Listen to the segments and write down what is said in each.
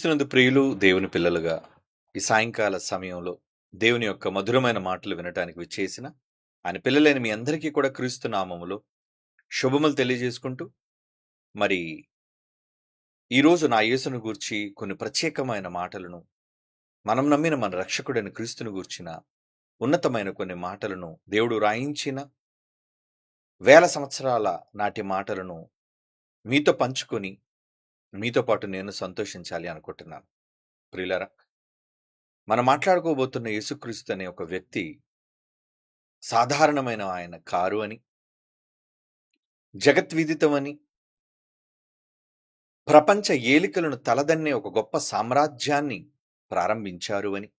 క్రీస్తునందు ప్రియులు దేవుని పిల్లలుగా ఈ సాయంకాల సమయంలో దేవుని యొక్క మధురమైన మాటలు వినటానికి విచ్చేసిన ఆయన పిల్లలైన మీ అందరికీ కూడా క్రీస్తు నామములో శుభములు తెలియజేసుకుంటూ మరి ఈరోజు నా యేసును గూర్చి కొన్ని ప్రత్యేకమైన మాటలను మనం నమ్మిన మన రక్షకుడైన క్రీస్తును గూర్చిన ఉన్నతమైన కొన్ని మాటలను దేవుడు రాయించిన వేల సంవత్సరాల నాటి మాటలను మీతో పంచుకొని మీతో పాటు నేను సంతోషించాలి అనుకుంటున్నాను. ప్రియులారా, మనం మాట్లాడుకోబోతున్న యేసుక్రీస్తు అనే ఒక వ్యక్తి సాధారణమైన ఆయన కారు అని, జగద్విదితమని, ప్రపంచ ఏలికలను తలదన్నే ఒక గొప్ప సామ్రాజ్యాన్ని ప్రారంభించారు అని,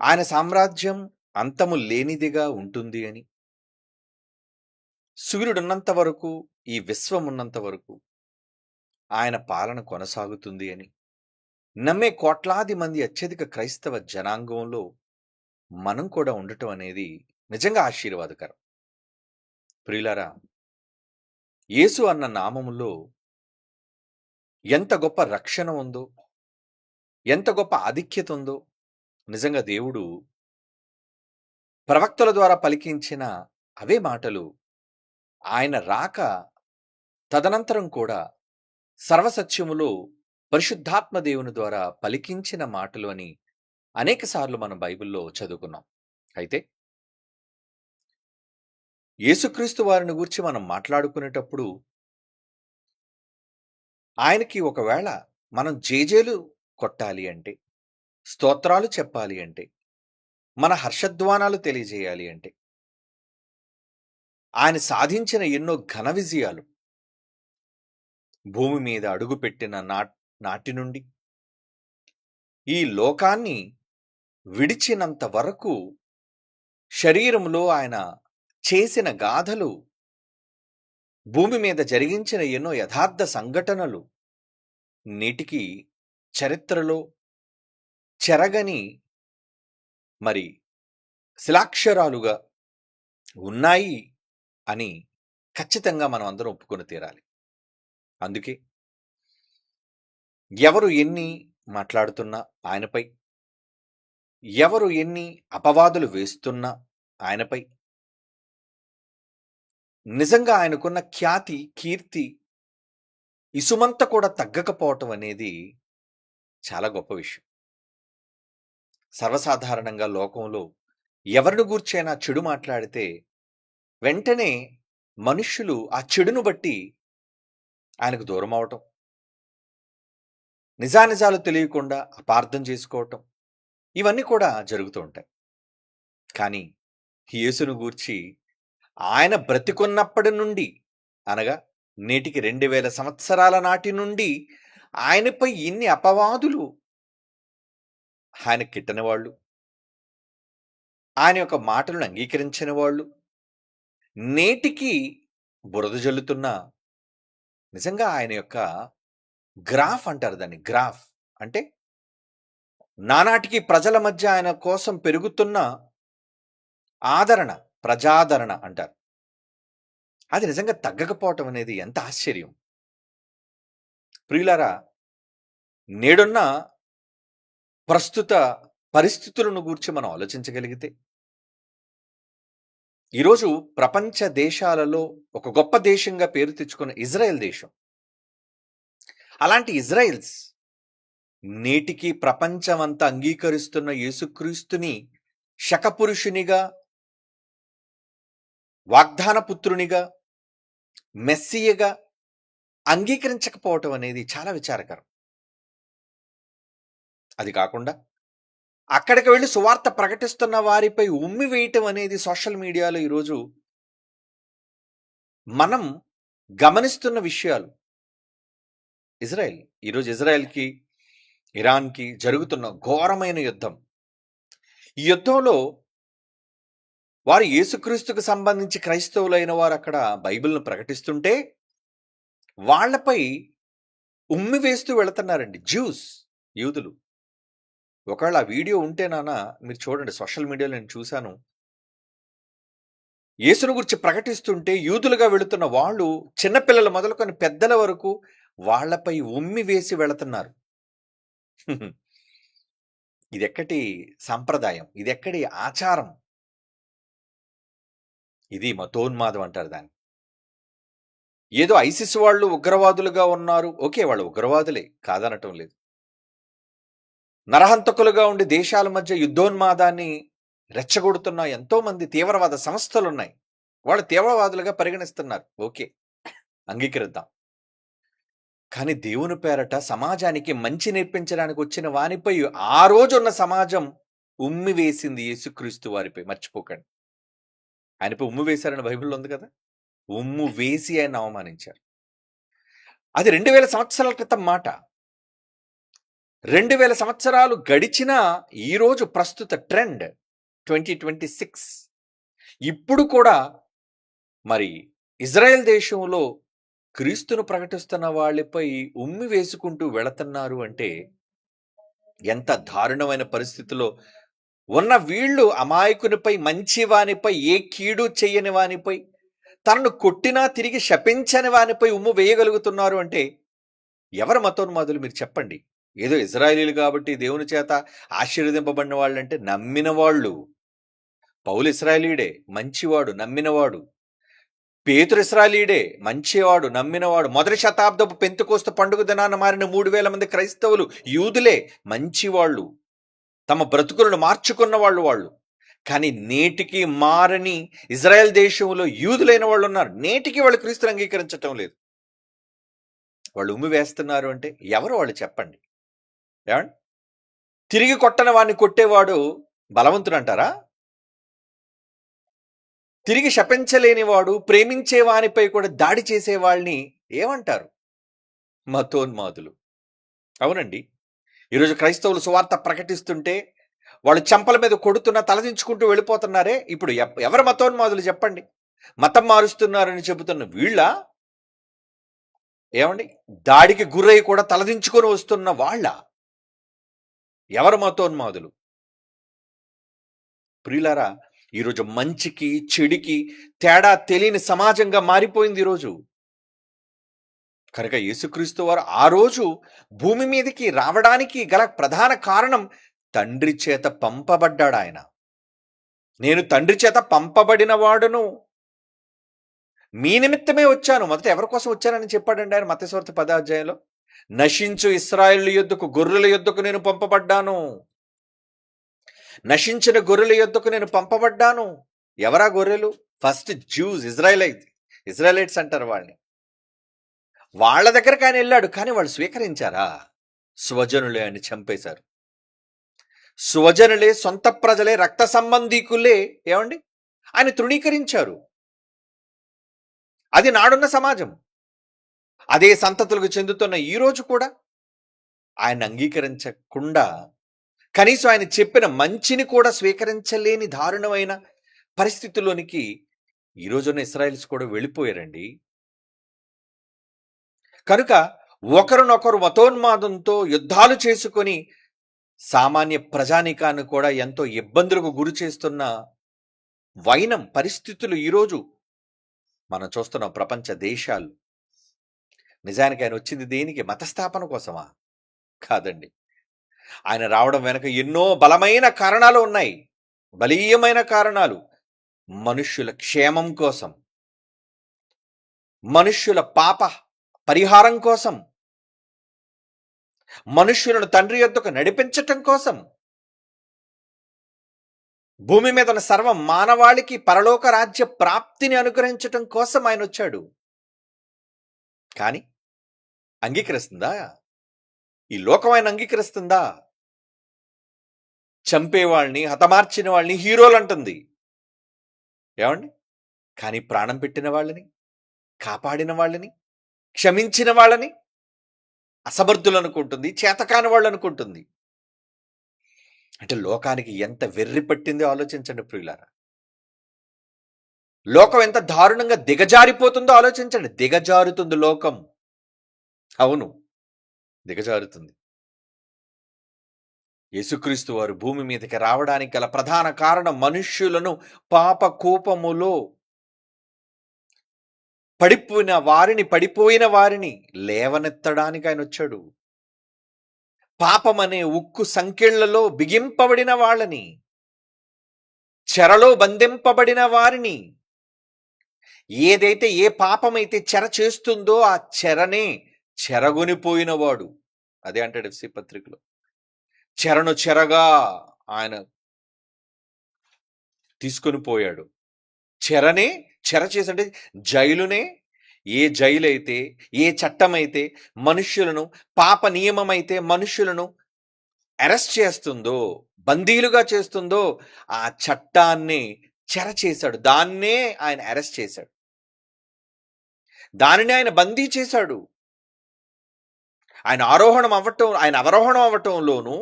ఆయన సామ్రాజ్యం అంతము లేనిదిగా ఉంటుంది అని, సూర్యుడున్నంత వరకు, ఈ విశ్వం ఉన్నంత వరకు ఆయన పాలన కొనసాగుతుంది అని నమ్మే కోట్లాది మంది అత్యధిక క్రైస్తవ జనాంగంలో మనం కూడా ఉండటం అనేది నిజంగా ఆశీర్వాదకరం. ప్రియులారా, యేసు అన్న నామములో ఎంత గొప్ప రక్షణ ఉందో, ఎంత గొప్ప ఆధిక్యత ఉందో నిజంగా దేవుడు ప్రవక్తల ద్వారా పలికించిన అవే మాటలు ఆయన రాక తదనంతరం కూడా సర్వసత్యములో పరిశుద్ధాత్మ దేవుని ద్వారా పలికించిన మాటలు అని అనేక సార్లు మనం బైబిల్లో చదువుకున్నాం. అయితే యేసుక్రీస్తు వారిని గురించి మనం మాట్లాడుకునేటప్పుడు ఆయనకి ఒకవేళ మనం జేజేలు కొట్టాలి అంటే, స్తోత్రాలు చెప్పాలి అంటే, మన హర్షధ్వానాలు తెలియజేయాలి అంటే, ఆయన సాధించిన ఎన్నో ఘన విజయాలు భూమి మీద అడుగుపెట్టిన నాటి నుండి ఈ లోకాన్ని విడిచినంత వరకు శరీరంలో ఆయన చేసిన గాథలు, భూమి మీద జరిగించిన ఎన్నో యథార్థ సంఘటనలు నేటికి చరిత్రలో చెరగని మరి శిలాక్షరాలుగా ఉన్నాయి అని ఖచ్చితంగా మనం అందరం ఒప్పుకొని తీరాలి. అందుకే ఎవరు ఎన్ని మాట్లాడుతున్నా ఆయనపై, ఎవరు ఎన్ని అపవాదులు వేస్తున్నా ఆయనపై, నిజంగా ఆయనకున్న ఖ్యాతి, కీర్తి ఇసుమంత కూడా తగ్గకపోవటం అనేది చాలా గొప్ప విషయం. సర్వసాధారణంగా లోకంలో ఎవరిని గూర్చైనా చెడు మాట్లాడితే వెంటనే మనుష్యులు ఆ చెడును బట్టి ఆయనకు దూరం అవటం, నిజానిజాలు తెలియకుండా అపార్థం చేసుకోవటం, ఇవన్నీ కూడా జరుగుతూ ఉంటాయి. కానీ యేసును గూర్చి ఆయన బ్రతికున్నప్పటి నుండి, అనగా నేటికి 2000 సంవత్సరాల నాటి నుండి ఆయనపై ఇన్ని అపవాదులు ఆయన కిట్టని వాళ్ళు, ఆయన యొక్క మాటలను అంగీకరించిన వాళ్ళు నేటికి బురద జల్లుతున్న, నిజంగా ఆయన యొక్క గ్రాఫ్ అంటారు దాన్ని. గ్రాఫ్ అంటే నానాటికి ప్రజల మధ్య ఆయన కోసం పెరుగుతున్న ఆదరణ, ప్రజాదరణ అంటారు. అది నిజంగా తగ్గకపోవటం అనేది ఎంత ఆశ్చర్యం. ప్రియులారా, నేడున్న ప్రస్తుత పరిస్థితులను గూర్చి మనం ఆలోచించగలిగితే, ఈరోజు ప్రపంచ దేశాలలో ఒక గొప్ప దేశంగా పేరు తెచ్చుకున్న ఇజ్రాయెల్ దేశం, అలాంటి ఇజ్రాయెల్స్ నేటికి ప్రపంచమంతా అంగీకరిస్తున్న యేసుక్రీస్తుని శకపురుషునిగా, వాగ్దాన పుత్రునిగా, మెస్సియగా అంగీకరించకపోవటం అనేది చాలా విచారకరం. అది కాకుండా అక్కడికి వెళ్ళి సువార్త ప్రకటిస్తున్న వారిపై ఉమ్మి వేయటం అనేది సోషల్ మీడియాలో ఈరోజు మనం గమనిస్తున్న విషయాలు. ఈరోజు ఇజ్రాయెల్కి, ఇరాన్కి జరుగుతున్న ఘోరమైన యుద్ధం. ఈ యుద్ధంలో వారు యేసుక్రీస్తుకు సంబంధించి క్రైస్తవులైన వారు అక్కడ బైబిల్ను ప్రకటిస్తుంటే వాళ్లపై ఉమ్మి వేస్తూ వెళుతున్నారండి జ్యూస్, యూదులు. ఒకవేళ ఆ వీడియో ఉంటే మీరు చూడండి, సోషల్ మీడియాలో నేను చూశాను. యేసును గురించి ప్రకటిస్తుంటే యూదులుగా వెళుతున్న వాళ్ళు చిన్నపిల్లలు మొదలుకొని పెద్దల వరకు వాళ్లపై ఉమ్మి వేసి వెళుతున్నారు. ఇదెక్కడి సంప్రదాయం, ఇదెక్కడి ఆచారం. ఇది మతోన్మాదం అంటారు దాన్ని. ఏదో ఐసిస్ వాళ్ళు ఉగ్రవాదులుగా ఉన్నారు. ఓకే, వాళ్ళు ఉగ్రవాదులే, కాదనటం లేదు. నరహంతకులుగా ఉండి దేశాల మధ్య యుద్ధోన్మాదాన్ని రెచ్చగొడుతున్న ఎంతో మంది తీవ్రవాద సంస్థలున్నాయి. వాళ్ళు తీవ్రవాదులుగా పరిగణిస్తున్నారు. ఓకే, అంగీకరిద్దాం. కానీ దేవుని పేరట సమాజానికి మంచి నేర్పించడానికి వచ్చిన వానిపై ఆ రోజున్న సమాజం ఉమ్మి వేసింది యేసుక్రీస్తు వారిపై. మర్చిపోకండి, ఆయనపై ఉమ్ము వేశారని బైబిల్లో ఉంది కదా. ఉమ్ము వేసి ఆయన అవమానించారు. అది 2000 సంవత్సరాల క్రితం మాట. 2000 సంవత్సరాలు గడిచినా ఈరోజు ప్రస్తుత ట్రెండ్ 2026. ఇప్పుడు కూడా మరి ఇజ్రాయెల్ దేశంలో క్రీస్తును ప్రకటిస్తున్న వాళ్ళపై ఉమ్మి వేసుకుంటూ వెళుతున్నారు అంటే ఎంత దారుణమైన పరిస్థితిలో ఉన్న వీళ్ళు అమాయకునిపై, మంచి వానిపై, ఏ కీడు చెయ్యని వానిపై, తనను కొట్టినా తిరిగి శపించని వానిపై ఉమ్ము వేయగలుగుతున్నారు అంటే ఎవరు మతోన్మాదులు మీరు చెప్పండి. ఏదో ఇజ్రాయేలీలు కాబట్టి దేవుని చేత ఆశీర్వదింపబడిన వాళ్ళంటే నమ్మిన వాళ్ళు. పౌలు ఇశ్రాయేలీయుడే, మంచివాడు, నమ్మినవాడు. పేతురు ఇశ్రాయేలీయుడే, మంచివాడు, నమ్మినవాడు. మొదటి శతాబ్దపు పెంతెకోస్తు పండుగ దినాన మారిన 3000 మంది క్రైస్తవులు యూదులే, మంచివాళ్ళు, తమ బ్రతుకులను మార్చుకున్న వాళ్ళు. కానీ నేటికి మారని ఇజ్రాయెల్ దేశంలో యూదులైన వాళ్ళు ఉన్నారు. నేటికి వాళ్ళు క్రీస్తుని అంగీకరించటం లేదు. వాళ్ళు ఉమ్మి వేస్తున్నారు అంటే ఎవరు వాళ్ళు చెప్పండి. ఏమండి, తిరిగి కొట్టని వాడిని కొట్టేవాడు బలవంతుడు అంటారా? తిరిగి శపించలేని వాడు, ప్రేమించే వానిపై కూడా దాడి చేసే వాళ్ళని ఏమంటారు? మతోన్మాదులు. అవునండి, ఈరోజు క్రైస్తవులు సువార్త ప్రకటిస్తుంటే వాళ్ళు చెంపల మీద కొడుతున్నా తలదించుకుంటూ వెళ్ళిపోతున్నారే. ఇప్పుడు ఎవరు మతోన్మాదులు చెప్పండి? మతం మారుస్తున్నారని చెబుతున్న వీళ్ళ, ఏమండి, దాడికి గురై కూడా తలదించుకొని వస్తున్న వాళ్ళ, ఎవరు మతోన్మాదులు? ప్రియులారా, ఈరోజు మంచికి చెడుకి తేడా తెలియని సమాజంగా మారిపోయింది ఈరోజు. కనుక యేసుక్రీస్తు వారు ఆ రోజు భూమి మీదకి రావడానికి గల ప్రధాన కారణం తండ్రి చేత పంపబడ్డాడు ఆయన. నేను తండ్రి చేత పంపబడిన వాడును, మీ నిమిత్తమే వచ్చాను. మొదట ఎవరి కోసం వచ్చానని చెప్పాడండి ఆయన మత్తయి సువార్త 10వ అధ్యాయంలో. నశించు ఇశ్రాయేలు యొద్దకు, గొర్రెల యొద్దకు నేను పంపబడ్డాను. నశించిన గొర్రెల యొద్దకు నేను పంపబడ్డాను. ఎవరా గొర్రెలు? ఫస్ట్ జ్యూస్, ఇజ్రాయలైట్స్ అంటారు వాళ్ళని. వాళ్ళ దగ్గరకు ఆయన వెళ్ళాడు, కానీ వాళ్ళు స్వీకరించారా? స్వజనులే అని చంపేశారు. స్వజనులే, సొంత ప్రజలే, రక్త సంబంధీకులే ఏమండి ఆయన తృణీకరించారు. అది నాడున్న సమాజం. అదే సంతతులకు చెందుతున్న ఈ రోజు కూడా ఆయన అంగీకరించకుండా, కనీసం ఆయన చెప్పిన మంచిని కూడా స్వీకరించలేని దారుణమైన పరిస్థితుల్లోనికి ఈ రోజున్న ఇశ్రాయేల్స్ కూడా వెళ్ళిపోయారండి. కనుక ఒకరినొకరు మతోన్మాదంతో యుద్ధాలు చేసుకొని సామాన్య ప్రజానీకాన్ని కూడా ఎంతో ఇబ్బందులకు గురి చేస్తున్న వైనం పరిస్థితులు ఈరోజు మనం చూస్తున్నాం. ప్రపంచ దేశాలు. నిజానికి ఆయన వచ్చింది దేనికి? మతస్థాపన కోసమా? కాదండి. ఆయన రావడం వెనక ఎన్నో బలమైన కారణాలు ఉన్నాయి, బలీయమైన కారణాలు. మనుష్యుల క్షేమం కోసం, మనుష్యుల పాప పరిహారం కోసం, మనుష్యులను తండ్రి యొద్దకు నడిపించటం కోసం, భూమి మీద ఉన్న సర్వ మానవాళికి పరలోక రాజ్య ప్రాప్తిని అనుగ్రహించటం కోసం ఆయన వచ్చాడు. కానీ అంగీకరిస్తుందా? ఈ లోకం ఆయన అంగీకరిస్తుందా? చంపేవాళ్ళని, హతమార్చిన వాళ్ళని హీరోలు అంటుంది. ఏమండి, కానీ ప్రాణం పెట్టిన వాళ్ళని, కాపాడిన వాళ్ళని, క్షమించిన వాళ్ళని అసమర్థులు అనుకుంటుంది, చేతకాని వాళ్ళు అనుకుంటుంది. అంటే లోకానికి ఎంత వెర్రి పట్టిందో ఆలోచించండి ప్రియులారా. లోకం ఎంత దారుణంగా దిగజారిపోతుందో ఆలోచించండి. దిగజారుతుంది లోకం. అవును, దిగజారుతుంది. యేసుక్రీస్తు వారు భూమి మీదకి రావడానికి గల ప్రధాన కారణం మనుష్యులను పాప కోపములో పడిపోయిన వారిని లేవనెత్తడానికి ఆయన వచ్చాడు. పాపమనే ఉక్కు సంకెళ్లలో బిగింపబడిన వాళ్ళని, చెరలో బంధింపబడిన వారిని, ఏదైతే ఏ పాపమైతే చెర చేస్తుందో ఆ చెరనే చెరగొనిపోయినవాడు. అదే అంటాడు ఎఫ్‌సీ పత్రికలో. చెరను చెరగా ఆయన తీసుకొని పోయాడు. చెరనే చెర చేసంటే జైలునే, ఏ జైలైతే, ఏ చట్టమైతే మనుష్యులను, పాప నియమమైతే మనుష్యులను అరెస్ట్ చేస్తుందో, బందీలుగా చేస్తుందో, ఆ చట్టాన్ని చెర చేశాడు. దాన్నే ఆయన అరెస్ట్ చేశాడు. దానిని ఆయన బందీ చేశాడు. ఆయన అవరోహణం అవ్వటంలోనూ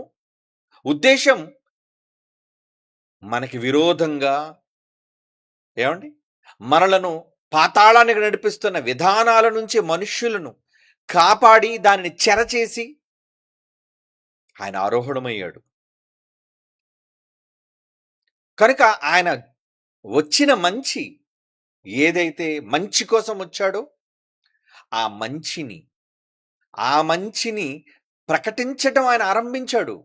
ఉద్దేశం మనకి విరోధంగా ఏమండి మనలను పాతాళానికి నడిపిస్తున్న విధానాల నుంచి మనుష్యులను కాపాడి దానిని చెరచేసి ఆయన ఆరోహణమయ్యాడు. కనుక ఆయన వచ్చిన మంచి ఏదైతే మంచి కోసం వచ్చాడో ఆ మంచిని ప్రకటించటం ఆయన ఆరంభించాడు.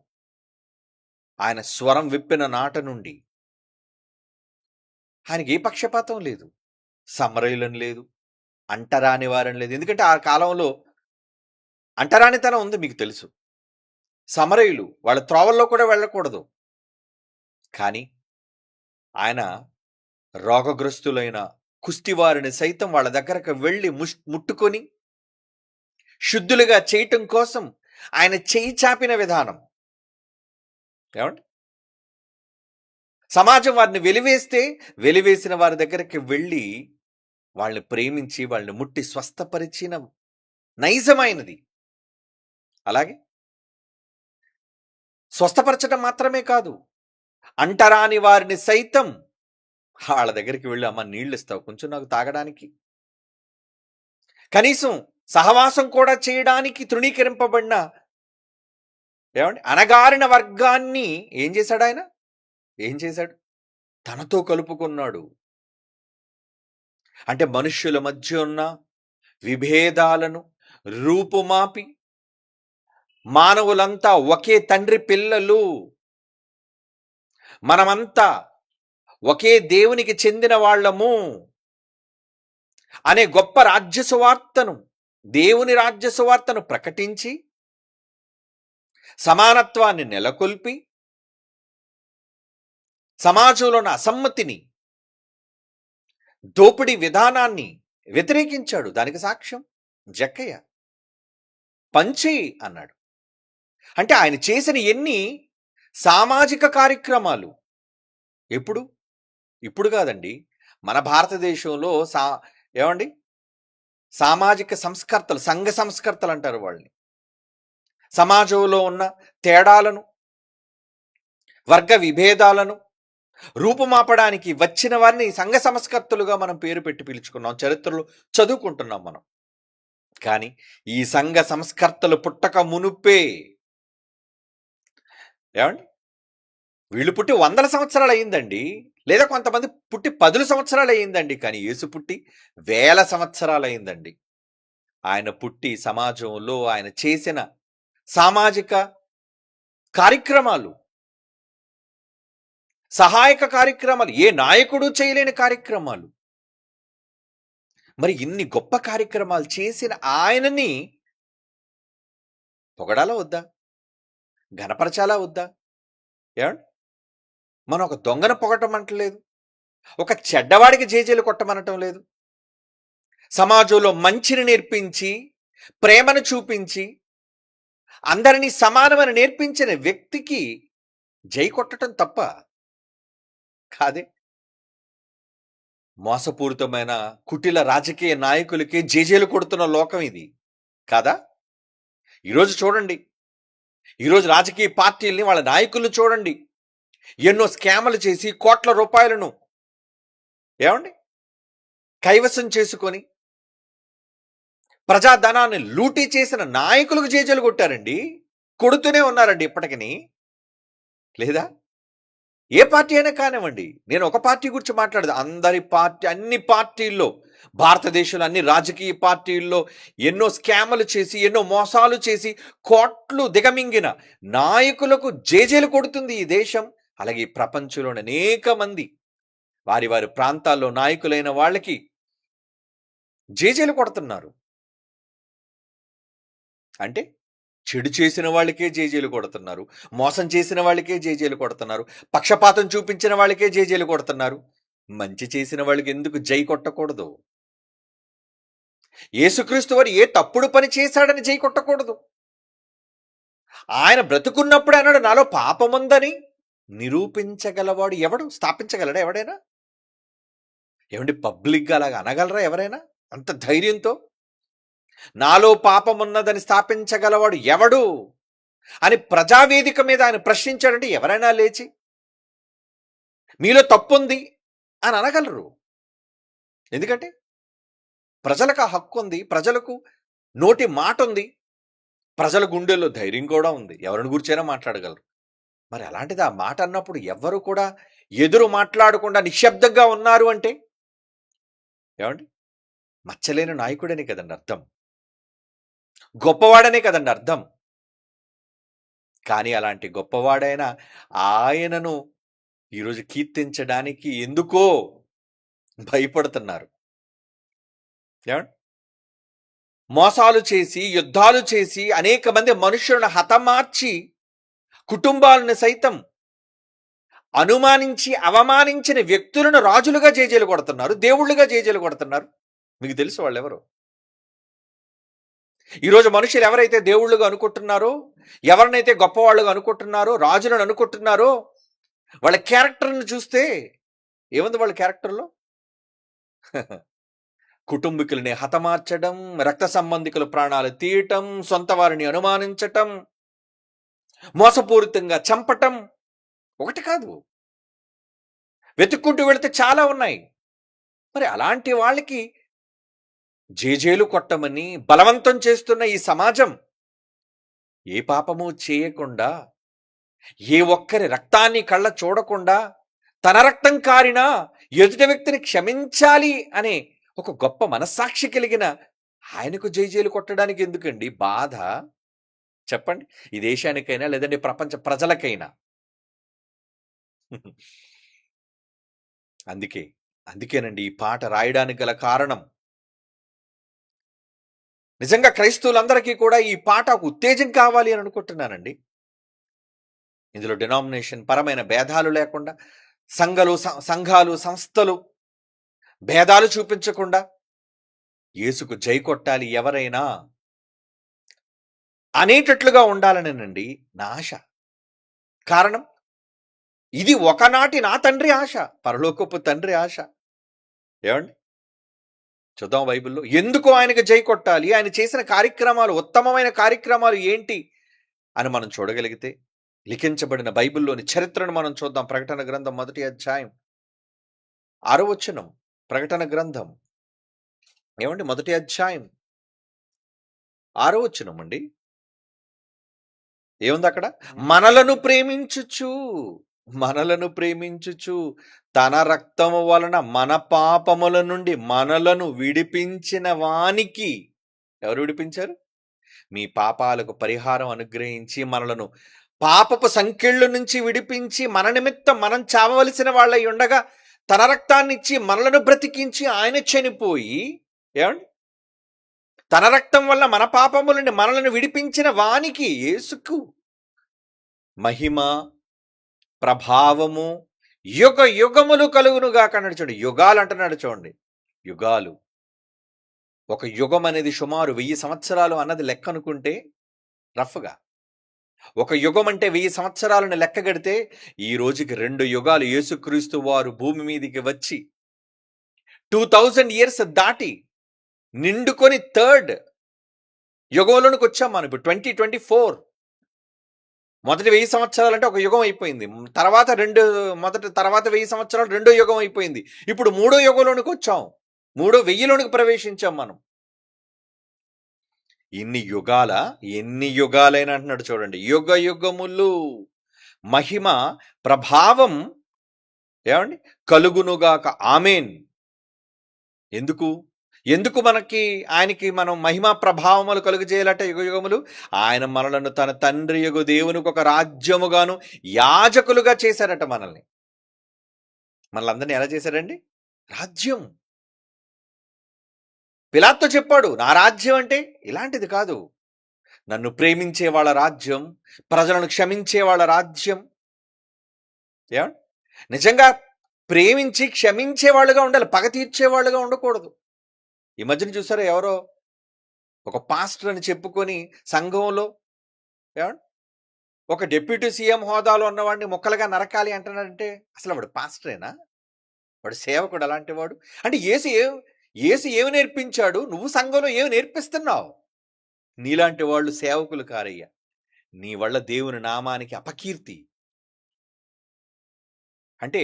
ఆయన స్వరం విప్పిన నాట నుండి ఆయనకి ఏ పక్షపాతం లేదు, సమరయులని లేదు, అంటరాని వారని లేదు. ఎందుకంటే ఆ కాలంలో అంటరానితనం ఉంది, మీకు తెలుసు. సమరయులు వాళ్ళ త్రోవల్లో కూడా వెళ్ళకూడదు. కానీ ఆయన రోగగ్రస్తులైన కుష్టివారిని సైతం వాళ్ళ దగ్గరకు వెళ్ళి ముట్టుకొని శుద్ధులుగా చేయటం కోసం ఆయన చేయి చాపిన విధానం. ఏమండి, సమాజం వారిని వెలివేసిన వారి దగ్గరికి వెళ్ళి వాళ్ళని ప్రేమించి వాళ్ళని ముట్టి స్వస్థపరిచిన నైజమైనది. అలాగే స్వస్థపరచడం మాత్రమే కాదు, అంటరాని వారిని సైతం వాళ్ళ దగ్గరికి వెళ్ళి, అమ్మ నీళ్ళు ఇస్తావు కొంచెం నాకు తాగడానికి, కనీసం సహవాసం కూడా చేయడానికి తృణీకరింపబడిన ఏమండి అణగారిన వర్గాన్ని ఏం చేశాడు? తనతో కలుపుకున్నాడు. అంటే మనుష్యుల మధ్య ఉన్న విభేదాలను రూపుమాపి మానవులంతా ఒకే తండ్రి పిల్లలు, మనమంతా ఒకే దేవునికి చెందిన వాళ్ళము అనే గొప్ప రాజ్య సువార్తను, దేవుని రాజ్య సువార్తను ప్రకటించి సమానత్వాన్ని నెలకొల్పి సమాజంలో ఉన్న అసమ్మతిని, దోపిడీ విధానాన్ని వ్యతిరేకించాడు. దానికి సాక్ష్యం జక్కయ్య. పంచేయి అన్నాడు. అంటే ఆయన చేసిన ఎన్ని సామాజిక కార్యక్రమాలు. ఇప్పుడు కాదండి, మన భారతదేశంలో ఏమండి సామాజిక సంస్కర్తలు, సంఘ సంస్కర్తలు అంటారు వాళ్ళని. సమాజంలో ఉన్న తేడాలను, వర్గ విభేదాలను రూపుమాపడానికి వచ్చిన వారిని సంఘ సంస్కర్తలుగా మనం పేరు పెట్టి పిలుచుకున్నాం, చరిత్రలో చదువుకుంటున్నాం మనం. కానీ ఈ సంఘ సంస్కర్తలు పుట్టక మునుపే ఏమండి వీళ్ళు పుట్టి 100 సంవత్సరాలు అయిందండి, లేదా కొంతమంది పుట్టి 10 సంవత్సరాలు అయిందండి. కానీ యేసు పుట్టి 1000 సంవత్సరాలు అయిందండి. ఆయన పుట్టి సమాజంలో ఆయన చేసిన సామాజిక కార్యక్రమాలు, సహాయక కార్యక్రమాలు, ఏ నాయకుడు చేయలేని కార్యక్రమాలు. మరి ఇన్ని గొప్ప కార్యక్రమాలు చేసిన ఆయనని పొగడాలా వద్దా? ఘనపరచాలా వద్దా? ఏమండి, మనం ఒక దొంగను పొగటమంటలేదు, ఒక చెడ్డవాడికి జేజేలు కొట్టమనటం లేదు. సమాజంలో మంచిని నేర్పించి, ప్రేమను చూపించి, అందరినీ సమానమని నేర్పించిన వ్యక్తికి జై కొట్టడం తప్ప కాదే. మోసపూరితమైన కుటిల రాజకీయ నాయకులకి జేజేలు కొడుతున్న లోకం ఇది కాదా? ఈరోజు చూడండి, ఈరోజు రాజకీయ పార్టీల్ని, వాళ్ళ నాయకులను చూడండి, ఎన్నో స్కాములు చేసి కోట్ల రూపాయలను ఏమండి కైవసం చేసుకొని ప్రజాధనాన్ని లూటీ చేసిన నాయకులకు జేజేలు కొట్టారండి, కొడుతూనే ఉన్నారండి ఇప్పటికీ. లేదా ఏ పార్టీ అయినా కానివ్వండి, నేను ఒక పార్టీ గురించి మాట్లాడదు, అన్ని పార్టీల్లో భారతదేశంలో అన్ని రాజకీయ పార్టీల్లో ఎన్నో స్కాములు చేసి, ఎన్నో మోసాలు చేసి, కోట్లు దిగమింగిన నాయకులకు జేజేలు కొడుతుంది ఈ దేశం. అలాగే ప్రపంచంలోని అనేక మంది వారి వారి ప్రాంతాల్లో నాయకులైన వాళ్ళకి జేజేలు కొడుతున్నారు. అంటే చెడు చేసిన వాళ్ళకే జేజేలు కొడుతున్నారు, మోసం చేసిన వాళ్ళకే జేజేలు కొడుతున్నారు, పక్షపాతం చూపించిన వాళ్ళకే జేజేలు కొడుతున్నారు. మంచి చేసిన వాళ్ళకి ఎందుకు జై కొట్టకూడదు? యేసుక్రీస్తు వారు ఏ తప్పుడు పని చేశాడని జై కొట్టకూడదు? ఆయన బ్రతుకున్నప్పుడు అన్నాడు, నాలో పాపముందని నిరూపించగలవాడు ఎవడు? స్థాపించగలడా ఎవడైనా? ఏమండి, పబ్లిక్గా అలాగా అనగలరా ఎవరైనా అంత ధైర్యంతో? నాలో పాపమున్నదని స్థాపించగలవాడు ఎవడు అని ప్రజావేదిక మీద ఆయన ప్రశ్నించాడంటే ఎవరైనా లేచి మీలో తప్పుంది అని అనగలరు. ఎందుకంటే ప్రజలకు ఆ హక్కు ఉంది, ప్రజలకు నోటి మాట ఉంది, ప్రజల గుండెల్లో ధైర్యం కూడా ఉంది, ఎవరిని గురించైనా మాట్లాడగలరు. మరి అలాంటిది ఆ మాట అన్నప్పుడు ఎవ్వరు కూడా ఎదురు మాట్లాడకుండా నిశ్శబ్దంగా ఉన్నారు అంటే ఏమండి, మచ్చలేని నాయకుడనే కదండి అర్థం, గొప్పవాడనే కదండి అర్థం. కానీ అలాంటి గొప్పవాడైన ఆయనను ఈరోజు కీర్తించడానికి ఎందుకో భయపడుతున్నారు. ఏమండి, మోసాలు చేసి, యుద్ధాలు చేసి, అనేక మంది మనుషులను హతమార్చి, కుటుంబాలను సైతం అనుమానించి అవమానించిన వ్యక్తులను రాజులుగా జేజేలు కొడుతున్నారు, దేవుళ్ళుగా జేజేలు కొడుతున్నారు. మీకు తెలుసు వాళ్ళెవరు? ఈరోజు మనుషులు ఎవరైతే దేవుళ్ళుగా అనుకుంటున్నారో, ఎవరినైతే గొప్పవాళ్ళుగా అనుకుంటున్నారో, రాజులను అనుకుంటున్నారో, వాళ్ళ క్యారెక్టర్ని చూస్తే ఏముంది వాళ్ళ క్యారెక్టర్లో? కుటుంబీకులని హతమార్చడం, రక్త సంబంధికుల ప్రాణాలు తీయటం, సొంత వారిని అనుమానించటం, మోసపూరితంగా చంపటం ఒకటి కాదు, వెతుక్కుంటూ వెళితే చాలా ఉన్నాయి. మరి అలాంటి వాళ్ళకి జేజేలు కొట్టమని బలవంతం చేస్తున్న ఈ సమాజం ఏ పాపము చేయకుండా, ఏ ఒక్కరి రక్తాన్ని కళ్ళ చూడకుండా, తన రక్తం కారినా ఎదుటి వ్యక్తిని క్షమించాలి అనే ఒక గొప్ప మనస్సాక్షి కలిగిన ఆయనకు జేజేలు కొట్టడానికి ఎందుకండి బాధ? చెప్పండి, ఈ దేశానికైనా లేదంటే ప్రపంచ ప్రజలకైనా. అందుకేనండి ఈ పాట రాయడానికి గల కారణం. నిజంగా క్రైస్తవులందరికీ కూడా ఈ పాట ఉత్తేజం కావాలి అని అనుకుంటున్నానండి. ఇందులో డినామినేషన్ పరమైన భేదాలు లేకుండా, సంఘాలు సంస్థలు భేదాలు చూపించకుండా యేసుకు జై కొట్టాలి ఎవరైనా అనేటట్లుగా ఉండాలనేనండి నా ఆశ. కారణం, ఇది ఒకనాటి నా తండ్రి ఆశ, పరలోకపు తండ్రి ఆశ. ఏమండి, చూద్దాం బైబిల్లో ఎందుకు ఆయనకు జై కొట్టాలి, ఆయన చేసిన కార్యక్రమాలు, ఉత్తమమైన కార్యక్రమాలు ఏంటి అని మనం చూడగలిగితే, లిఖించబడిన బైబిల్లోని చరిత్రను మనం చూద్దాం. ప్రకటన గ్రంథం 1వ అధ్యాయం 6వ వచనం. ప్రకటన గ్రంథం ఏమండి 1వ అధ్యాయం 6వ వచనం అండి. ఏముంది అక్కడ? మనలను ప్రేమించుచు తన రక్తము వలన మన పాపముల నుండి మనలను విడిపించిన వానికి. ఎవరు విడిపించారు? మీ పాపాలకు పరిహారం అనుగ్రహించి మనలను పాపపు సంకెళ్ళ నుంచి విడిపించి, మన నిమిత్తం మనం చావవలసిన వాళ్ళై ఉండగా తన రక్తాన్ని ఇచ్చి మనలను బ్రతికించి ఆయన చనిపోయి, ఏమండి, తన రక్తం వల్ల మన పాపముల నుండి మనలను విడిపించిన వానికి, యేసుకు మహిమ ప్రభావము యుగ యుగములు కలుగునుగా కన్నాడు. చూడండి, యుగాలు అంటున్నాడు. చూడండి, యుగాలు. ఒక యుగం అనేది సుమారు 1000 సంవత్సరాలు అన్నది లెక్క అనుకుంటే రఫ్గా, ఒక యుగం అంటే 1000 సంవత్సరాలను లెక్కగడితే ఈ రోజుకి 2 యుగాలు యేసుక్రీస్తు వారు భూమి మీదికి వచ్చి 2000 ఇయర్స్ దాటి నిండుకొని 3rd యుగంలోనికి వచ్చాం మనం. ఇప్పుడు 2024. మొదటి 1000 సంవత్సరాలు అంటే ఒక యుగం అయిపోయింది. తర్వాత 1000 సంవత్సరాలు రెండో యుగం అయిపోయింది. ఇప్పుడు 3వ యుగంలోనికి వచ్చాం, 3వ 1000లోనికి ప్రవేశించాం మనం. ఎన్ని యుగాలైనా అంటున్నాడు. చూడండి, యుగ యుగములు మహిమ ప్రభావం ఏమండి కలుగునుగాక. ఆమేన్. ఎందుకు? ఎందుకు ఆయనకి మనం మహిమ ప్రభావములు కలుగజేయాలట యుగయుగములు? ఆయన మనలను తన తండ్రి యొగు దేవునికి ఒక రాజ్యముగాను యాజకులుగా చేశారట మనల్ని. మనలందరిని ఎలా చేశారండి? రాజ్యం. పిలాతుతో చెప్పాడు, నా రాజ్యం అంటే ఇలాంటిది కాదు. నన్ను ప్రేమించే వాళ్ళ రాజ్యం, ప్రజలను క్షమించే వాళ్ళ రాజ్యం. ఏమండి? నిజంగా ప్రేమించి క్షమించే వాళ్ళుగా ఉండాలి, పగ తీర్చే వాళ్ళుగా ఉండకూడదు. ఈ మధ్యన చూసారా, ఎవరో ఒక పాస్టర్ అని చెప్పుకొని సంఘంలో ఏమండి ఒక డిప్యూటీ సీఎం హోదాలో ఉన్నవాడిని ముక్కలుగా నరకాలి అంటున్నాడంటే అసలు వాడు పాస్టరేనా? వాడు సేవకుడు అలాంటి వాడు? అంటే యేసు ఏమి నేర్పించాడు? నువ్వు సంఘంలో ఏమి నేర్పిస్తున్నావు? నీలాంటి వాళ్ళు సేవకులు కారయ్యా. నీ వల్ల దేవుని నామానికి అపకీర్తి. అంటే